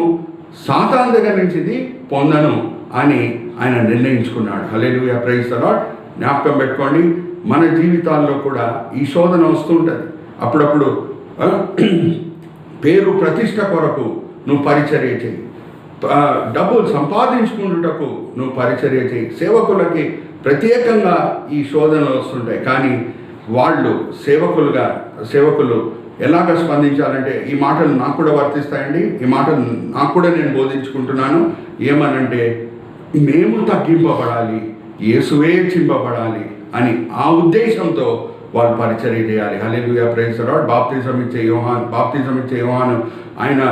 [SPEAKER 1] సాతాను దగ్గర నుంచి పొందను అని ఆయన నిర్ణయించుకున్నాడు. హల్లెలూయా, ప్రైజ్ ది లార్డ్. జ్ఞాపకం పెట్టుకోండి, మన జీవితాల్లో కూడా ఈ శోధన వస్తుంటుంది. అప్పుడప్పుడు పేరు ప్రతిష్ట కొరకు నువ్వు పరిచర్య చేయి, డబ్బులు సంపాదించుకుంటుటకు నువ్వు పరిచర్య చేయి. సేవకులకి ప్రత్యేకంగా ఈ శోధనలు వస్తుంటాయి. కానీ వాళ్ళు సేవకులు ఎలాగ స్పందించాలంటే, ఈ మాటలు నాకు కూడా వర్తిస్తాయండి, ఈ మాటలు నాకు కూడా నేను బోధించుకుంటున్నాను. ఏమనంటే, మేము తగ్గింపబడాలి, యేసువే చింపబడాలి అని ఆ ఉద్దేశంతో వాళ్ళు పరిచర్య చేయాలి. హల్లెలూయా, ప్రైజ్ ది లార్డ్. బాప్తిజం ఇచ్చే యోహాను ఆయన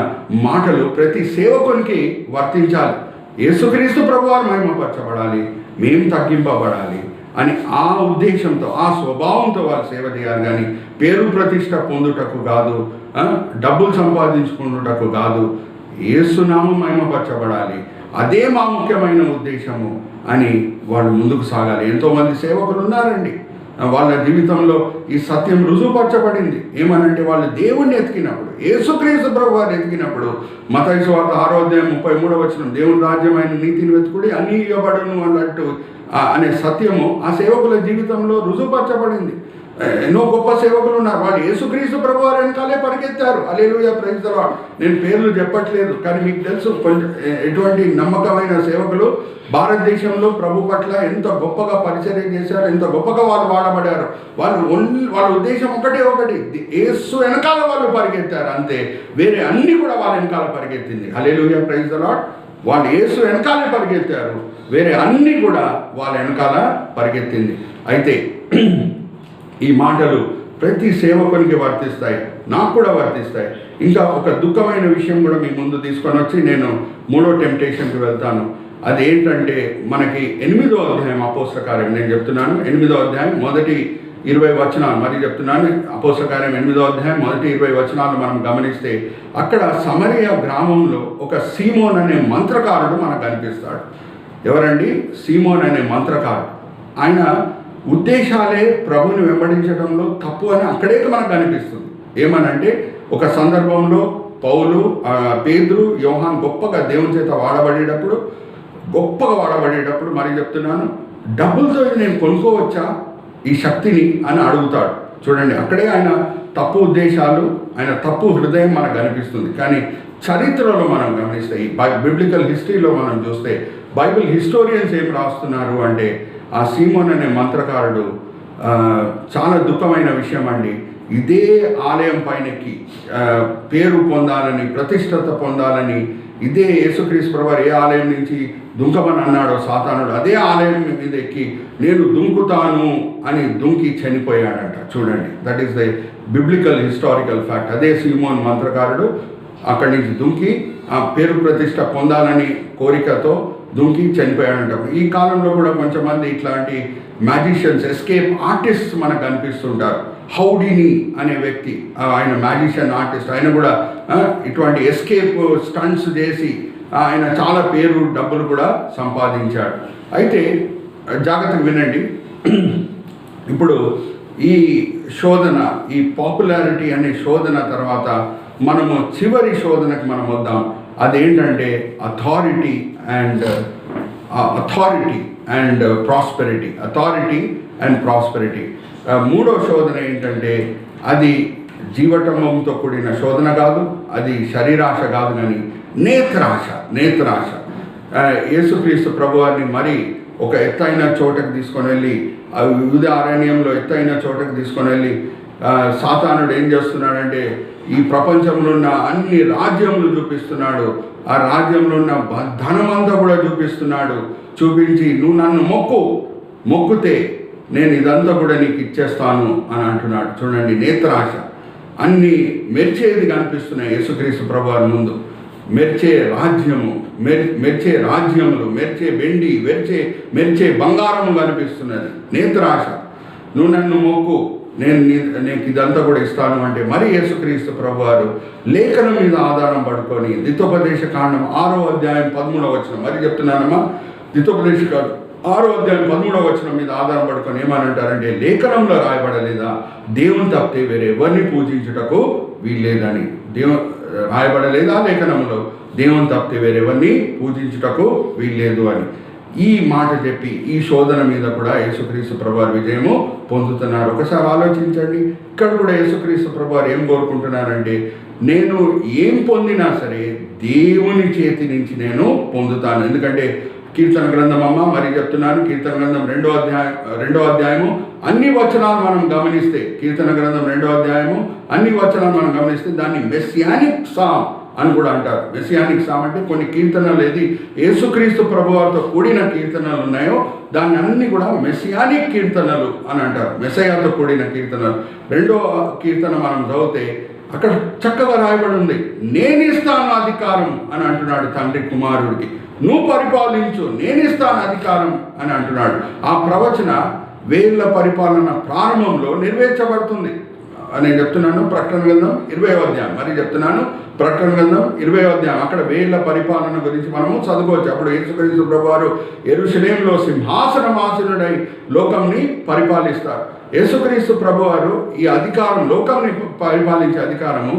[SPEAKER 1] మాటలు ప్రతి సేవకునికి వర్తించాలి. యేసుక్రీస్తు ప్రభువారు మహిమపరచబడాలి, మేము తగ్గింపబడాలి అని ఆ ఉద్దేశంతో, ఆ స్వభావంతో వాళ్ళు సేవ చేయాలి. కానీ పేరు ప్రతిష్ట పొందుటకు కాదు, డబ్బులు సంపాదించుకున్నటకు కాదు, యేసునామం మహిమపరచబడాలి, అదే మా ముఖ్యమైన ఉద్దేశము అని వాళ్ళు ముందుకు సాగాలి. ఎంతోమంది సేవకులు ఉన్నారండి, వాళ్ళ జీవితంలో ఈ సత్యం రుజువుపరచబడింది. ఏమనంటే, వాళ్ళు దేవుణ్ణి ఎతికినప్పుడు, యేసుక్రీస్తు ప్రభువారు ఎతికినప్పుడు, మత్తయి సువార్త 6వ అధ్యాయం 33వ వచనం, దేవుని రాజ్యమైన నీతిని వెతుకుడి అన్నీ ఇవ్వబడును అన్నట్టు అనే సత్యము ఆ సేవకుల జీవితంలో రుజువుపరచబడింది. ఎన్నో గొప్ప సేవకులు ఉన్నారు, వాళ్ళు యేసుక్రీస్తు ప్రభువారు వెనకాలే పరిగెత్తారు. హల్లెలూయా, ప్రైజ్ ది లార్డ్. నేను పేర్లు చెప్పట్లేదు, కానీ మీకు తెలుసు కొంచెం ఎటువంటి నమ్మకమైన సేవకులు భారతదేశంలో ప్రభు పట్ల ఎంత గొప్పగా పరిచర్య చేశారు, ఎంత గొప్పగా వాళ్ళు వాడబడారు. వాళ్ళ ఉద్దేశం ఒకటి, యేసు వెనకాల వాళ్ళు పరిగెత్తారు అంతే. వేరే అన్నీ కూడా వాళ్ళ వెనకాల పరిగెత్తింది. హల్లెలూయా, ప్రైజ్ ది లార్డ్. వాళ్ళు యేసు వెనకాలే పరిగెత్తారు, వేరే అన్నీ కూడా వాళ్ళ వెనకాల పరిగెత్తింది. అయితే ఈ మాటలు ప్రతి సేవకునికి వర్తిస్తాయి, నాకు కూడా వర్తిస్తాయి. ఇంకా ఒక దుఃఖమైన విషయం కూడా మీ ముందు తీసుకొని వచ్చి నేను 3వ టెంప్టేషన్కి వెళ్తాను. అదేంటంటే, మనకి 8వ అధ్యాయం అపోస్తల కార్యం, నేను చెప్తున్నాను 8వ అధ్యాయం మొదటి 20 వచనాలు మరి చెప్తున్నాను. అపోస్తల కార్యం 8వ అధ్యాయం మొదటి 20 వచనాలు మనం గమనిస్తే, అక్కడ సమరయ గ్రామంలో ఒక సీమోన్ అనే మంత్రకారుడు మనకు కనిపిస్తాడు. ఎవరండి? సీమోన్ అనే మంత్రకారుడు. ఆయన ఉద్దేశాలే ప్రభుని వెంబడించడంలో తప్పు అని అక్కడే మనకు కనిపిస్తుంది. ఏమనంటే, ఒక సందర్భంలో పౌలు, పేతురు, యోహాన్ గొప్పగా దేవుని చేత వాడబడేటప్పుడు మరి చెప్తున్నాను, డబ్బులతో నేను కొనుక్కోవచ్చా ఈ శక్తిని అని అడుగుతాడు. చూడండి, అక్కడే ఆయన తప్పు ఉద్దేశాలు, ఆయన తప్పు హృదయం మనకు కనిపిస్తుంది. కానీ చరిత్రలో మనం గమనిస్తే, ఈ బిబ్లికల్ హిస్టరీలో మనం చూస్తే, బైబిల్ హిస్టోరియన్స్ ఏం రాస్తున్నారు అంటే, ఆ సీమోన్ అనే మంత్రకారుడు చాలా దుఃఖమైన విషయం అండి. ఇదే ఆలయం పైనకి పేరు పొందాలని, ప్రతిష్టత పొందాలని, ఇదే యేసుక్రీస్తు ప్రభువారు ఏ ఆలయం నుంచి దుంకమని అన్నాడో సాతానుడు, అదే ఆలయం మీద ఎక్కి నేను దుంకుతాను అని దుంకి చనిపోయాడంట. చూడండి, that is the biblical historical fact. అదే సీమోన్ మంత్రకారుడు అక్కడి నుంచి దుంకి ఆ పేరు ప్రతిష్ట పొందాలని కోరికతో దుంకి చనిపోయాడంట. ఈ కాలంలో కూడా కొంచెంమంది ఇట్లాంటి మ్యాజిషియన్స్, ఎస్కేప్ ఆర్టిస్ట్ మనకు కనిపిస్తుంటారు. హౌడిని అనే వ్యక్తి, ఆయన మ్యాజిషియన్ ఆర్టిస్ట్, ఆయన కూడా ఇటువంటి ఎస్కేప్ స్టంట్స్ చేసి ఆయన చాలా పేరు డబ్బులు కూడా సంపాదించాడు. అయితే జాగ్రత్తగా వినండి. ఇప్పుడు ఈ శోధన, ఈ పాపులారిటీ అనే శోధన తర్వాత మనము చివరి శోధనకి మనం వద్దాం. అదేంటంటే authority and prosperity. Authority and prosperity. మూడో శోధన ఏంటంటే అది జీవటంబంతో కూడిన శోధన కాదు, అది శరీరాశ కాదు, కానీ నేత్రాశ. యేసుక్రీస్తు ప్రభువారిని మరి ఒక ఎత్తైన చోటకు తీసుకొని వెళ్ళి, యూద అరణ్యంలో ఎత్తైన చోటకు తీసుకొని వెళ్ళి సాతానుడు ఏం చేస్తున్నాడంటే ఈ ప్రపంచంలో ఉన్న అన్ని రాజ్యములు చూపిస్తున్నాడు. ఆ రాజ్యంలో ఉన్న ధనమంతా కూడా చూపించి నువ్వు నన్ను మొక్కుతే నేను ఇదంతా కూడా నీకు ఇచ్చేస్తాను అని అంటున్నాడు. చూడండి, నేత్రాశ. అన్ని మెరిచేది కనిపిస్తున్నాయి యేసుక్రీస్తు ప్రభువారి ముందు. మెరిచే రాజ్యములు, మెరిచే వెండి, మెరిచే బంగారము కనిపిస్తున్నది. నేత్రాశ. నువ్వు నన్ను మొక్కు, నేను ఇదంతా కూడా ఇస్తాను అంటే మరి యేసుక్రీస్తు ప్రభువారు లేఖనం మీద ఆధారం పడుకొని ద్వితోపదేశ కాండం 6వ అధ్యాయం 13వ వచనం, మరి చెప్తున్నానమ్మా, ద్వితోపదేశ కాండం 6వ అధ్యాయం 13వ వచనం మీద ఆధారం పడుకొని ఏమనంటారంటే, లేఖనంలో రాయబడలేదా దేవుని తప్పితే వేరే ఎవరిని పూజించుటకు వీల్లేదని. రాయబడలేదా లేఖనంలో దేవుని తప్పితే వేరెవరిని పూజించుటకు వీల్లేదు అని. ఈ మాట చెప్పి ఈ శోధన మీద కూడా యేసుక్రీస్తు ప్రభువారు విజయము పొందుతున్నారు. ఒకసారి ఆలోచించండి. ఇక్కడ కూడా యేసుక్రీస్తు ప్రభువారు ఏం కోరుకుంటున్నారంటే, నేను ఏం పొందినా సరే దేవుని చేతి నుంచి నేను పొందుతాను. ఎందుకంటే కీర్తన గ్రంథం మరి చెప్తున్నాను, కీర్తన గ్రంథం 2వ అధ్యాయము అన్ని వచనాలు మనం గమనిస్తే, కీర్తన గ్రంథం 2వ అధ్యాయము అన్ని వచనాలు మనం గమనిస్తే దాన్ని మెస్సియానిక్ సామ్ అని కూడా అంటారు. మెస్సియానిక్ సామ్ అంటే కొన్ని కీర్తనలు ఏది యేసుక్రీస్తు ప్రభువారితో కూడిన కీర్తనలు ఉన్నాయో దాన్ని అన్ని కూడా మెస్సియానిక్ కీర్తనలు అని అంటారు. మెస్సయాతో కూడిన కీర్తనలు. 2వ కీర్తన మనం చదివితే అక్కడ చక్కగా రాయబడి ఉంది, నేనిస్తాను అధికారం అని అంటున్నాడు తండ్రి కుమారుడికి. నువ్వు పరిపాలించు, నేనిస్తాను అధికారం అని అంటున్నాడు. ఆ ప్రవచన 1000 పరిపాలన ప్రారంభంలో నెరవేర్చబడుతుంది. నేను చెప్తున్నాను ప్రకటన గ్రంథం 20వ అధ్యాయం, మరి చెప్తున్నాను ప్రకటన గ్రంథం 20వ అధ్యాయం. అక్కడ 1000 పరిపాలన గురించి మనము చదువుకోవచ్చు. అప్పుడు యేసుక్రీస్తు ప్రభువారు యెరూషలేములో సింహాసనమాసీనుడై లోకంని పరిపాలిస్తారు. యేసుక్రీస్తు ప్రభువారు ఈ అధికారం, లోకంని పరిపాలించే అధికారము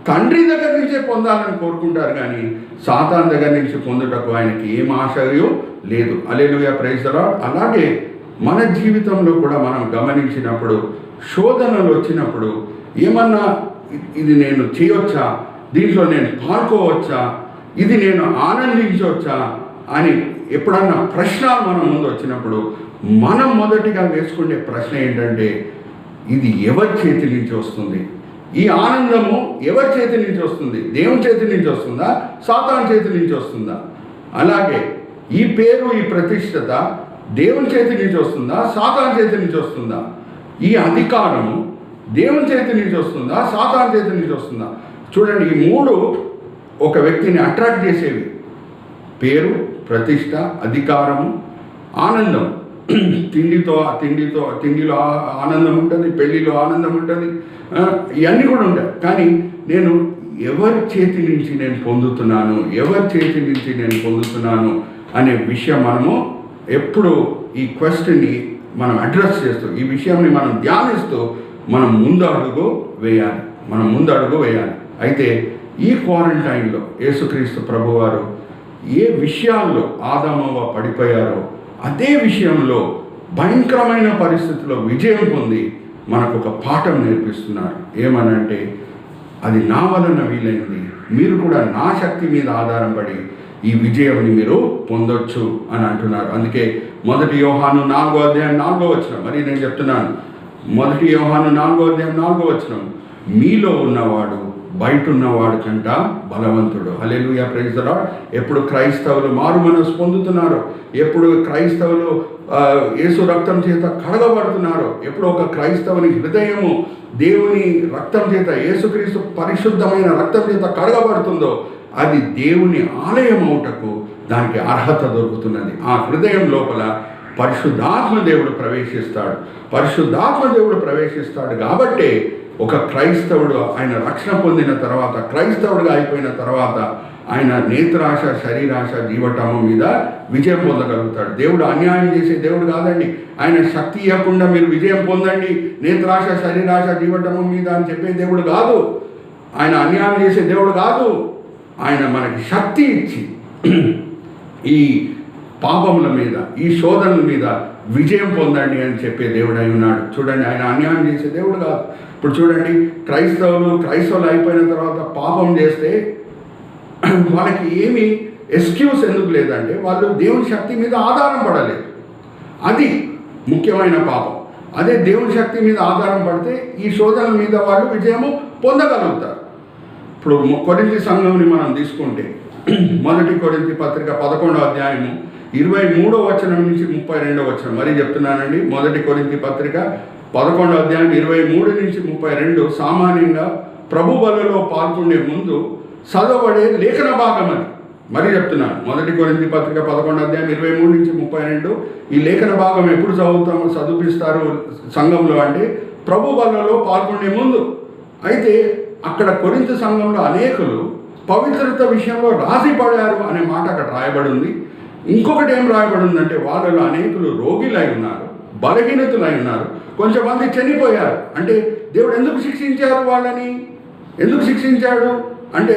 [SPEAKER 1] తండ్రి దగ్గర నుంచే పొందాలని కోరుకుంటారు, కానీ సాతాన్ దగ్గర నుంచి పొందుటకు ఆయనకి ఏం ఆశయో లేదు. హల్లెలూయా, ప్రైజ్ ది లార్డ్. అలాగే మన జీవితంలో కూడా మనం గమనించినప్పుడు, శోధనలు వచ్చినప్పుడు ఏమన్నా ఇది నేను చేయొచ్చా, దీంట్లో నేను పాల్గొవచ్చా, ఇది నేను ఆనందించవచ్చా అని ఎప్పుడన్నా ప్రశ్నలు మన ముందు వచ్చినప్పుడు మనం మొదటిగా వేసుకునే ప్రశ్న ఏంటంటే, ఇది ఎవరి చేతి నుంచి వస్తుంది? ఈ ఆనందము ఎవరి చేతి నుంచి వస్తుంది? దేవుని చేతి నుంచి వస్తుందా, సాతాను చేతి నుంచి వస్తుందా? అలాగే ఈ పేరు, ఈ ప్రతిష్టత దేవుని చేతి నుంచి వస్తుందా, సాతాను చేతి నుంచి వస్తుందా? ఈ అధికారము దేవుని చేతి నుంచి వస్తుందా, సాతాను చేతి నుంచి వస్తుందా? చూడండి, ఈ మూడు ఒక వ్యక్తిని అట్రాక్ట్ చేసేవి: పేరు, ప్రతిష్ట, అధికారము, ఆనందం. తిండిలో ఆనందం ఉంటుంది, పెళ్లిలో ఆనందం ఉంటుంది, ఇవన్నీ కూడా ఉంటాయి. కానీ నేను ఎవరి చేతి నుంచి నేను పొందుతున్నాను అనే విషయం మనము ఎప్పుడు ఈ క్వశ్చన్ని మనం అడ్రస్ చేస్తూ, ఈ విషయాన్ని మనం ధ్యానిస్తూ మనం ముందు అడుగు వేయాలి. అయితే ఈ క్వారంటైన్లో యేసుక్రీస్తు ప్రభువారు ఏ విషయాల్లో ఆదామవ్వ పడిపోయారో అదే విషయంలో భయంకరమైన పరిస్థితుల్లో విజయం పొంది మనకు ఒక పాఠం నేర్పిస్తున్నారు. ఏమనంటే, అది నా వలన వీలైంది, మీరు కూడా నా శక్తి మీద ఆధారం పడి ఈ విజయంని మీరు పొందొచ్చు అని అంటున్నారు. అందుకే 1 యోహాను 4వ అధ్యాయం 4వ వచనం, మరి నేను చెప్తున్నాను, 1 యోహాను 4వ అధ్యాయం 4వ వచనం, మీలో ఉన్నవాడు బయట ఉన్నవాడు కంట బలవంతుడు. హల్లెలూయా, ప్రైజ్ ది లార్డ్. ఎప్పుడు క్రైస్తవులు మారు మనసు పొందుతున్నారో, ఎప్పుడు క్రైస్తవులు యేసు రక్తం చేత కడగబడుతున్నారో, ఎప్పుడు ఒక క్రైస్తవుని హృదయము దేవుని రక్తం చేత, యేసుక్రీస్తు పరిశుద్ధమైన రక్తం చేత కడగబడుతుందో, అది దేవుని ఆలయం అవుటకు దానికి అర్హత దొరుకుతున్నది. ఆ హృదయం లోపల పరిశుద్ధాత్మ దేవుడు ప్రవేశిస్తాడు. పరిశుద్ధాత్మ దేవుడు ప్రవేశిస్తాడు కాబట్టే ఒక క్రైస్తవుడు ఆయన రక్షణ పొందిన తర్వాత, క్రైస్తవుడిగా అయిపోయిన తర్వాత ఆయన నేత్రాశ, శరీరాశ, జీవటము మీద విజయం పొందగలుగుతాడు. దేవుడు అన్యాయం చేసే దేవుడు కాదండి. ఆయన శక్తి ఇవ్వకుండా మీరు విజయం పొందండి నేత్రాశ, శరీరాశ, జీవటము మీద అని చెప్పే దేవుడు కాదు. ఆయన అన్యాయం చేసే దేవుడు కాదు. ఆయన మనకి శక్తి ఇచ్చి ఈ పాపముల మీద, ఈ శోధనల మీద విజయం పొందండి అని చెప్పే దేవుడు అయి ఉన్నాడు. చూడండి, ఆయన అన్యాయం చేసే దేవుడు కాదు. ఇప్పుడు చూడండి, క్రైస్తవులు అయిపోయిన తర్వాత పాపం చేస్తే వాళ్ళకి ఏమి ఎక్స్క్యూజ్ ఎందుకు లేదంటే వాళ్ళు దేవుని శక్తి మీద ఆధారం పడలేదు. అది ముఖ్యమైన పాపం. అదే దేవుని శక్తి మీద ఆధారం పడితే ఈ శోధనల మీద వాళ్ళు విజయము పొందగలుగుతారు. ఇప్పుడు కొరింథీ సంఘంని మనం తీసుకుంటే, మొదటి కొరింథీ పత్రిక 11వ అధ్యాయము 23వ వచనం నుంచి 32వ వచనం మరీ చెప్తున్నానండి. మొదటి కొరింథీ పత్రిక 11వ అధ్యాయం 23 నుంచి 32 సామాన్యంగా ప్రభు బలలో పాల్గొనే ముందు చదవబడే లేఖన భాగం అది. మరీ చెప్తున్నాను, మొదటి కొరింథీ పత్రిక 11వ అధ్యాయం 23 నుంచి 32 ఈ లేఖన భాగం ఎప్పుడు చదివిస్తారు సంఘంలో అంటే ప్రభు బలలో పాల్గొనే ముందు. అయితే అక్కడ కొరింథీ సంఘంలో అనేకులు పవిత్రత విషయంలో రాజీపడారు అనే మాట అక్కడ రాయబడి ఉంది. ఇంకొకటి ఏం రాయబడి ఉందంటే వాళ్ళలో అనేకులు రోగిలై ఉన్నారు, బలహీనతులై ఉన్నారు, కొంచెంమంది చనిపోయారు. అంటే దేవుడు ఎందుకు శిక్షించారు వాళ్ళని? ఎందుకు శిక్షించాడు అంటే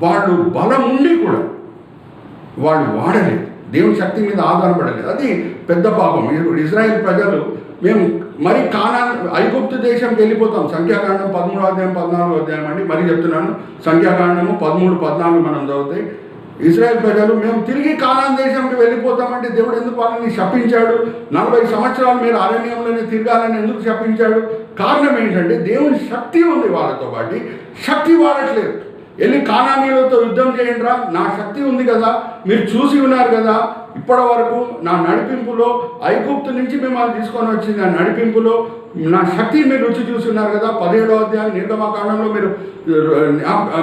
[SPEAKER 1] వాళ్ళు బలం ఉండి కూడా వాళ్ళు వాడలేదు, దేవుని శక్తి మీద ఆధారపడలేదు. అది పెద్ద పాపం. ఇజ్రాయెల్ ప్రజలు మేము మరి ఐగుప్తు దేశంకి వెళ్ళిపోతాం. సంఖ్యాకాండం 13వ అధ్యాయం 14వ అధ్యాయం అండి, మరీ చెప్తున్నాను. సంఖ్యాకాండము 13, 14 మనం చదివితే ఇజ్రాయెల్ ప్రజలు మేము తిరిగి కానాన్ దేశంకి వెళ్ళిపోతామంటే దేవుడు ఎందుకు వాళ్ళని శపించాడు? 40 సంవత్సరాలు మీరు అరణ్యంలోనే తిరగాలని ఎందుకు శపించాడు? కారణం ఏంటంటే దేవుని శక్తి ఉంది వాళ్ళతో పాటు, శక్తి వాడట్లేదు. వెళ్ళి కానానీయులతో యుద్ధం చేయండిరా, నా శక్తి ఉంది కదా, మీరు చూసి ఉన్నారు కదా, ఇప్పటి వరకు నా నడిపింపులో ఐగుప్తు నుంచి మిమ్మల్ని తీసుకొని వచ్చింది, ఆ నడిపింపులో నా శక్తి మీరు రుచి చూసి ఉన్నారు కదా. 17వ అధ్యాయం నిర్గమకాండంలో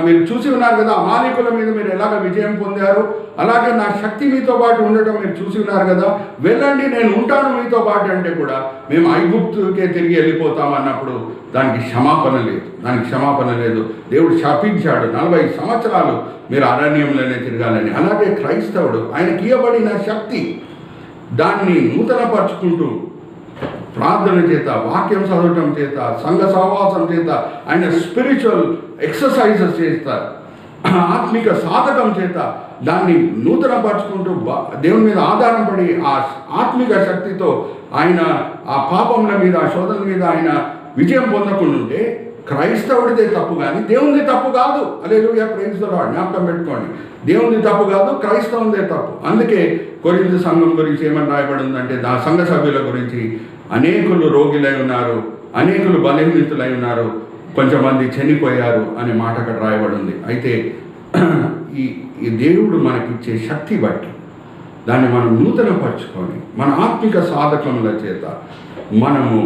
[SPEAKER 1] మీరు చూసి ఉన్నారు కదా, అమాలేకుల మీద మీరు ఎలాగ విజయం పొందారు, అలాగే నా శక్తి మీతో పాటు ఉండటం మీరు చూసి ఉన్నారు కదా, వెళ్ళండి నేను ఉంటాను మీతో పాటు అంటే కూడా మేము ఐగుప్తుకే తిరిగి వెళ్ళిపోతామన్నప్పుడు దానికి క్షమాపణ లేదు. దేవుడు శపించాడు 40 సంవత్సరాలు మీరు అరణ్యంలోనే తిరగాలని. అలాగే క్రైస్తవుడు ఆయనకి ఇవ్వబడిన శక్తి దాన్ని నూతనపరుచుకుంటూ ప్రార్థన చేత, వాక్యం చదవటం చేత, సంఘ సహవాసం చేత, ఆయన స్పిరిచువల్ ఎక్సర్సైజెస్ చేస్తారు, ఆత్మిక సాధకం చేత దాన్ని నూతనపరుచుకుంటూ దేవుని మీద ఆధారం పడి ఆ ఆత్మిక శక్తితో ఆయన ఆ పాపముల మీద, ఆ శోధనల మీద ఆయన విజయం పొందకుండా ఉంటే క్రైస్తవుడిదే తప్పు కానీ దేవునిది తప్పు కాదు. హల్లెలూయా, ప్రైజ్ ది లార్డ్. జ్ఞాపకం పెట్టుకోండి, దేవునిది తప్పు కాదు, క్రైస్తవునిదే తప్పు. అందుకే కొరింథీ సంఘం గురించి ఏమని రాయబడి ఉందంటే ఆ సంఘ సభ్యుల గురించి అనేకులు రోగులై ఉన్నారు, అనేకులు బలహీనతులై ఉన్నారు, కొంచెంమంది చనిపోయారు అనే మాట అక్కడ రాయబడి ఉంది. అయితే ఈ దేవుడు మనకిచ్చే శక్తి బట్టి దాన్ని మనం నూతనపరచుకొని మన ఆత్మిక సాధకముల చేత మనము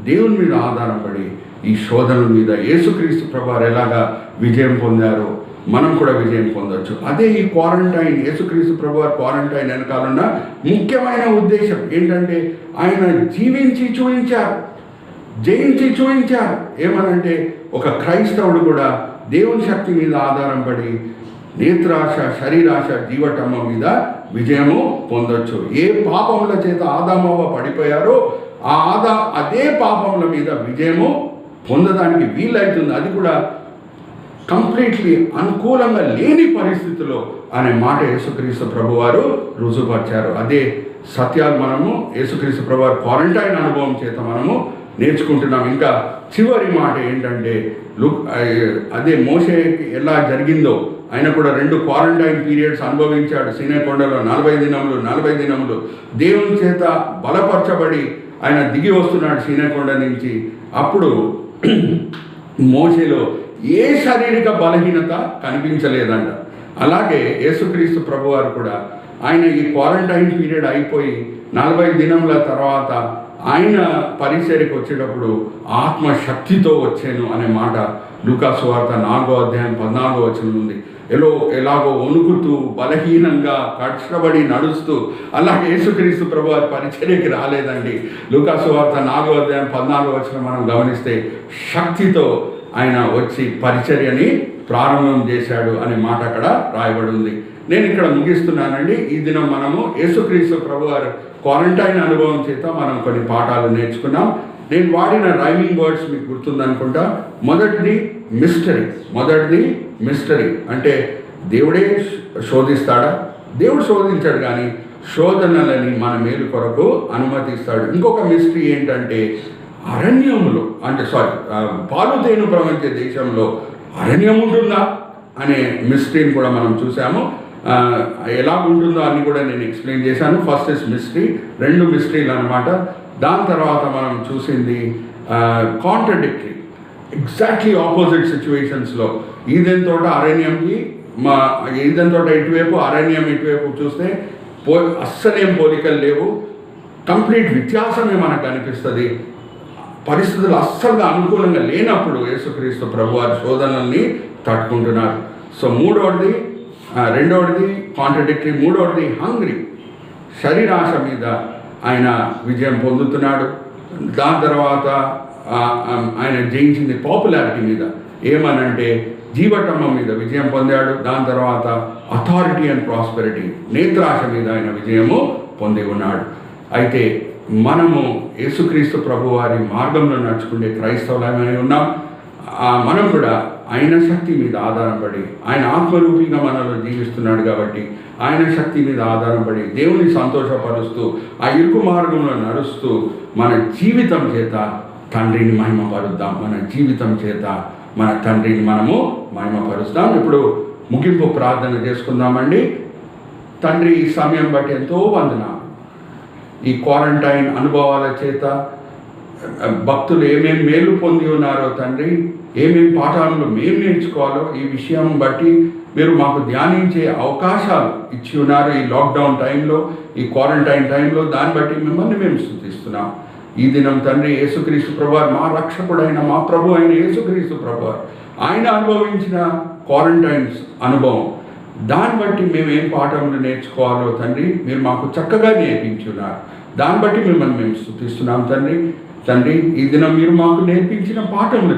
[SPEAKER 1] దేవుని మీద ఆధారపడి ఈ శోధనల మీద యేసుక్రీస్తు ప్రభువారు ఎలాగా విజయం పొందారో మనం కూడా విజయం పొందవచ్చు. అదే ఈ క్వారంటైన్, యేసుక్రీస్తు ప్రభువారు క్వారంటైన్ వెనకాలన్న ముఖ్యమైన ఉద్దేశం ఏంటంటే ఆయన జీవించి చూపించారు, జయించి చూపించారు. ఏమనంటే ఒక క్రైస్తవుడు కూడా దేవుని శక్తి మీద ఆధారం పడి నేత్రాశ, శరీరాశ, జీవటమ్మ మీద విజయము పొందొచ్చు. ఏ పాపముల చేత ఆదామవ్వ పడిపోయారో అదే పాపముల మీద విజయము పొందడానికి వీలవుతుంది. అది కూడా కంప్లీట్లీ అనుకూలంగా లేని పరిస్థితిలో అనే మాట యేసుక్రీస్తు ప్రభువారు రుజువుపరిచారు. అదే సత్యాలు మనము యేసుక్రీస్తు ప్రభువారు క్వారంటైన్ అనుభవం చేత మనము నేర్చుకుంటున్నాం. ఇంకా చివరి మాట ఏంటంటే అదే మోషేకి ఎలా జరిగిందో ఆయన కూడా 2 క్వారంటైన్ పీరియడ్స్ అనుభవించాడు. సీనాయి కొండలో 40 దినములు దేవుని చేత బలపరచబడి ఆయన దిగి వస్తున్నాడు సీనాయి కొండ నుంచి. అప్పుడు మోషేలో ఏ శారీరక బలహీనత కనిపించలేదంట. అలాగే యేసుక్రీస్తు ప్రభువారు కూడా ఆయన ఈ క్వారంటైన్ పీరియడ్ అయిపోయి 40 దినముల తర్వాత ఆయన పరిచర్యకు వచ్చేటప్పుడు ఆత్మశక్తితో వచ్చాను అనే మాట లూకా సువార్త 4వ అధ్యాయం 14వ వచనం ఉంది. ఎలాగో వణుకుతూ బలహీనంగా కష్టపడి నడుస్తూ, అలాగే యేసుక్రీస్తు ప్రభువారి పరిచర్యకి రాలేదండి. లూకా సువార్త 4వ అధ్యాయం 14వ వచనం మనం గమనిస్తే శక్తితో ఆయన వచ్చి పరిచర్యని ప్రారంభం చేశాడు అనే మాట అక్కడ రాయబడి ఉంది. నేను ఇక్కడ ముగిస్తున్నానండి. ఈ దినం మనము యేసుక్రీస్తు ప్రభువారు క్వారంటైన్ అనుభవం చేత మనం కొన్ని పాఠాలు నేర్చుకున్నాం. నేను వాడిన రైమింగ్ వర్డ్స్ మీకు గుర్తుందనుకుంటా. మొదటిది మిస్టరీ అంటే దేవుడే శోధిస్తాడా? దేవుడు శోధించాడు, కానీ శోధనలని మన మేలు కొరకు అనుమతిస్తాడు. ఇంకొక మిస్టరీ ఏంటంటే అరణ్యములో పాలు తేనె ప్రవహించే దేశంలో అరణ్యం ఉంటుందా అనే మిస్టరీని కూడా మనం చూసాము. ఎలా ఉంటుందో అన్ని కూడా నేను ఎక్స్ప్లెయిన్ చేశాను. ఫస్ట్ ఇస్ మిస్టరీ, 2 మిస్టరీలు అనమాట. దాని తర్వాత మనం చూసింది కాంట్రడిక్టరీ, ఎగ్జాక్ట్లీ ఆపోజిట్ సిచ్యువేషన్స్లో ఈదెన్ తోట అరణ్యంకి, ఈదెన్ తోట ఇటువైపు, అరణ్యం ఇటువైపు చూస్తే అస్సలేం పోలికలు లేవు. కంప్లీట్ వ్యత్యాసమే మనకు అనిపిస్తుంది. పరిస్థితులు అస్సలుగా అనుకూలంగా లేనప్పుడు యేసుక్రీస్తు ప్రభువారి శోధనల్ని తట్టుకుంటున్నారు. సో రెండవది కాంట్రడిక్టరీ, మూడవది హంగ్రీ, శరీరాశ మీద ఆయన విజయం పొందుతున్నాడు. దాని తర్వాత ఆయన జయించింది పాపులారిటీ మీద, ఏమనంటే జీవటమ్మ మీద విజయం పొందాడు. దాని తర్వాత అథారిటీ అండ్ ప్రాస్పెరిటీ, నేత్రాశ మీద ఆయన విజయము పొంది ఉన్నాడు. అయితే మనము యేసుక్రీస్తు ప్రభువారి మార్గంలో నడుచుకునే క్రైస్తవులమై ఉన్నాం. మనం కూడా ఆయన శక్తి మీద ఆధారపడి, ఆయన ఆత్మరూపిగా మనలో జీవిస్తున్నాడు కాబట్టి ఆయన శక్తి మీద ఆధారపడి దేవుని సంతోషపరుస్తూ ఆ ఇరుకు మార్గంలో నడుస్తూ మన జీవితం చేత తండ్రిని మహిమపరుద్దాం. మన జీవితం చేత మన తండ్రిని మనము మహిమపరుస్తాం. ఇప్పుడు ముగింపు ప్రార్థన చేసుకుందామండి. తండ్రి, ఈ సమయం బట్టి ఎంతో వందనాలు. ఈ క్వారంటైన్ అనుభవాల చేత భక్తులు ఏమేమి మేలు పొంది ఉన్నారో తండ్రి, ఏమేమి పాఠాలను మేము నేర్చుకోవాలో ఈ విషయం బట్టి మీరు మాకు ధ్యానించే అవకాశాలు ఇచ్చి ఉన్నారు. ఈ లాక్డౌన్ టైంలో, ఈ క్వారంటైన్ టైంలో, దాన్ని బట్టి మిమ్మల్ని మేము స్తుతిస్తున్నాం. ఈ దినం తండ్రి యేసుక్రీస్తు ప్రభువారు, మా రక్షకుడైన మా ప్రభు అయిన యేసుక్రీస్తు ప్రభువారు ఆయన అనుభవించిన క్వారంటైన్స్ అనుభవం, దాన్ని బట్టి మేము ఏం పాఠములు నేర్చుకోవాలో తండ్రి మీరు మాకు చక్కగా నేర్పించున్నారు. దాన్ని బట్టి మిమ్మల్ని మేము స్తుతిస్తున్నాం తండ్రి. ఈ దినం మీరు మాకు నేర్పించిన పాఠములు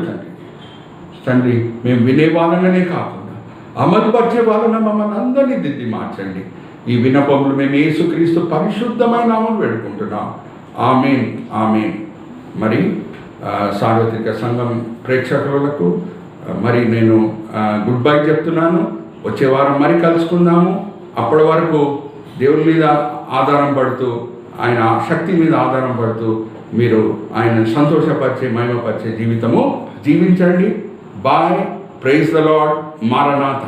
[SPEAKER 1] తండ్రి మేము వినే వాళ్ళనే కాకుండా అమలుపరిచే వాళ్ళని మమ్మల్ని అందరినీ దిద్ది మార్చండి. ఈ విన్నపములు మేము యేసుక్రీస్తు పరిశుద్ధమైన నామములో వేడుకుంటున్నాం. ఆమేన్. మరి సార్వత్రిక సంఘం ప్రేక్షకులకు మరి నేను గుడ్ బై చెప్తున్నాను. వచ్చే వారం మరి కలుసుకుందాము. అప్పటి వరకు దేవుని మీద ఆధారం పడుతూ, ఆయన శక్తి మీద ఆధారం పడుతూ మీరు ఆయన సంతోషపరిచే, మహిమపరిచే జీవితము జీవించండి. Bye. Praise the lord. Maranatha.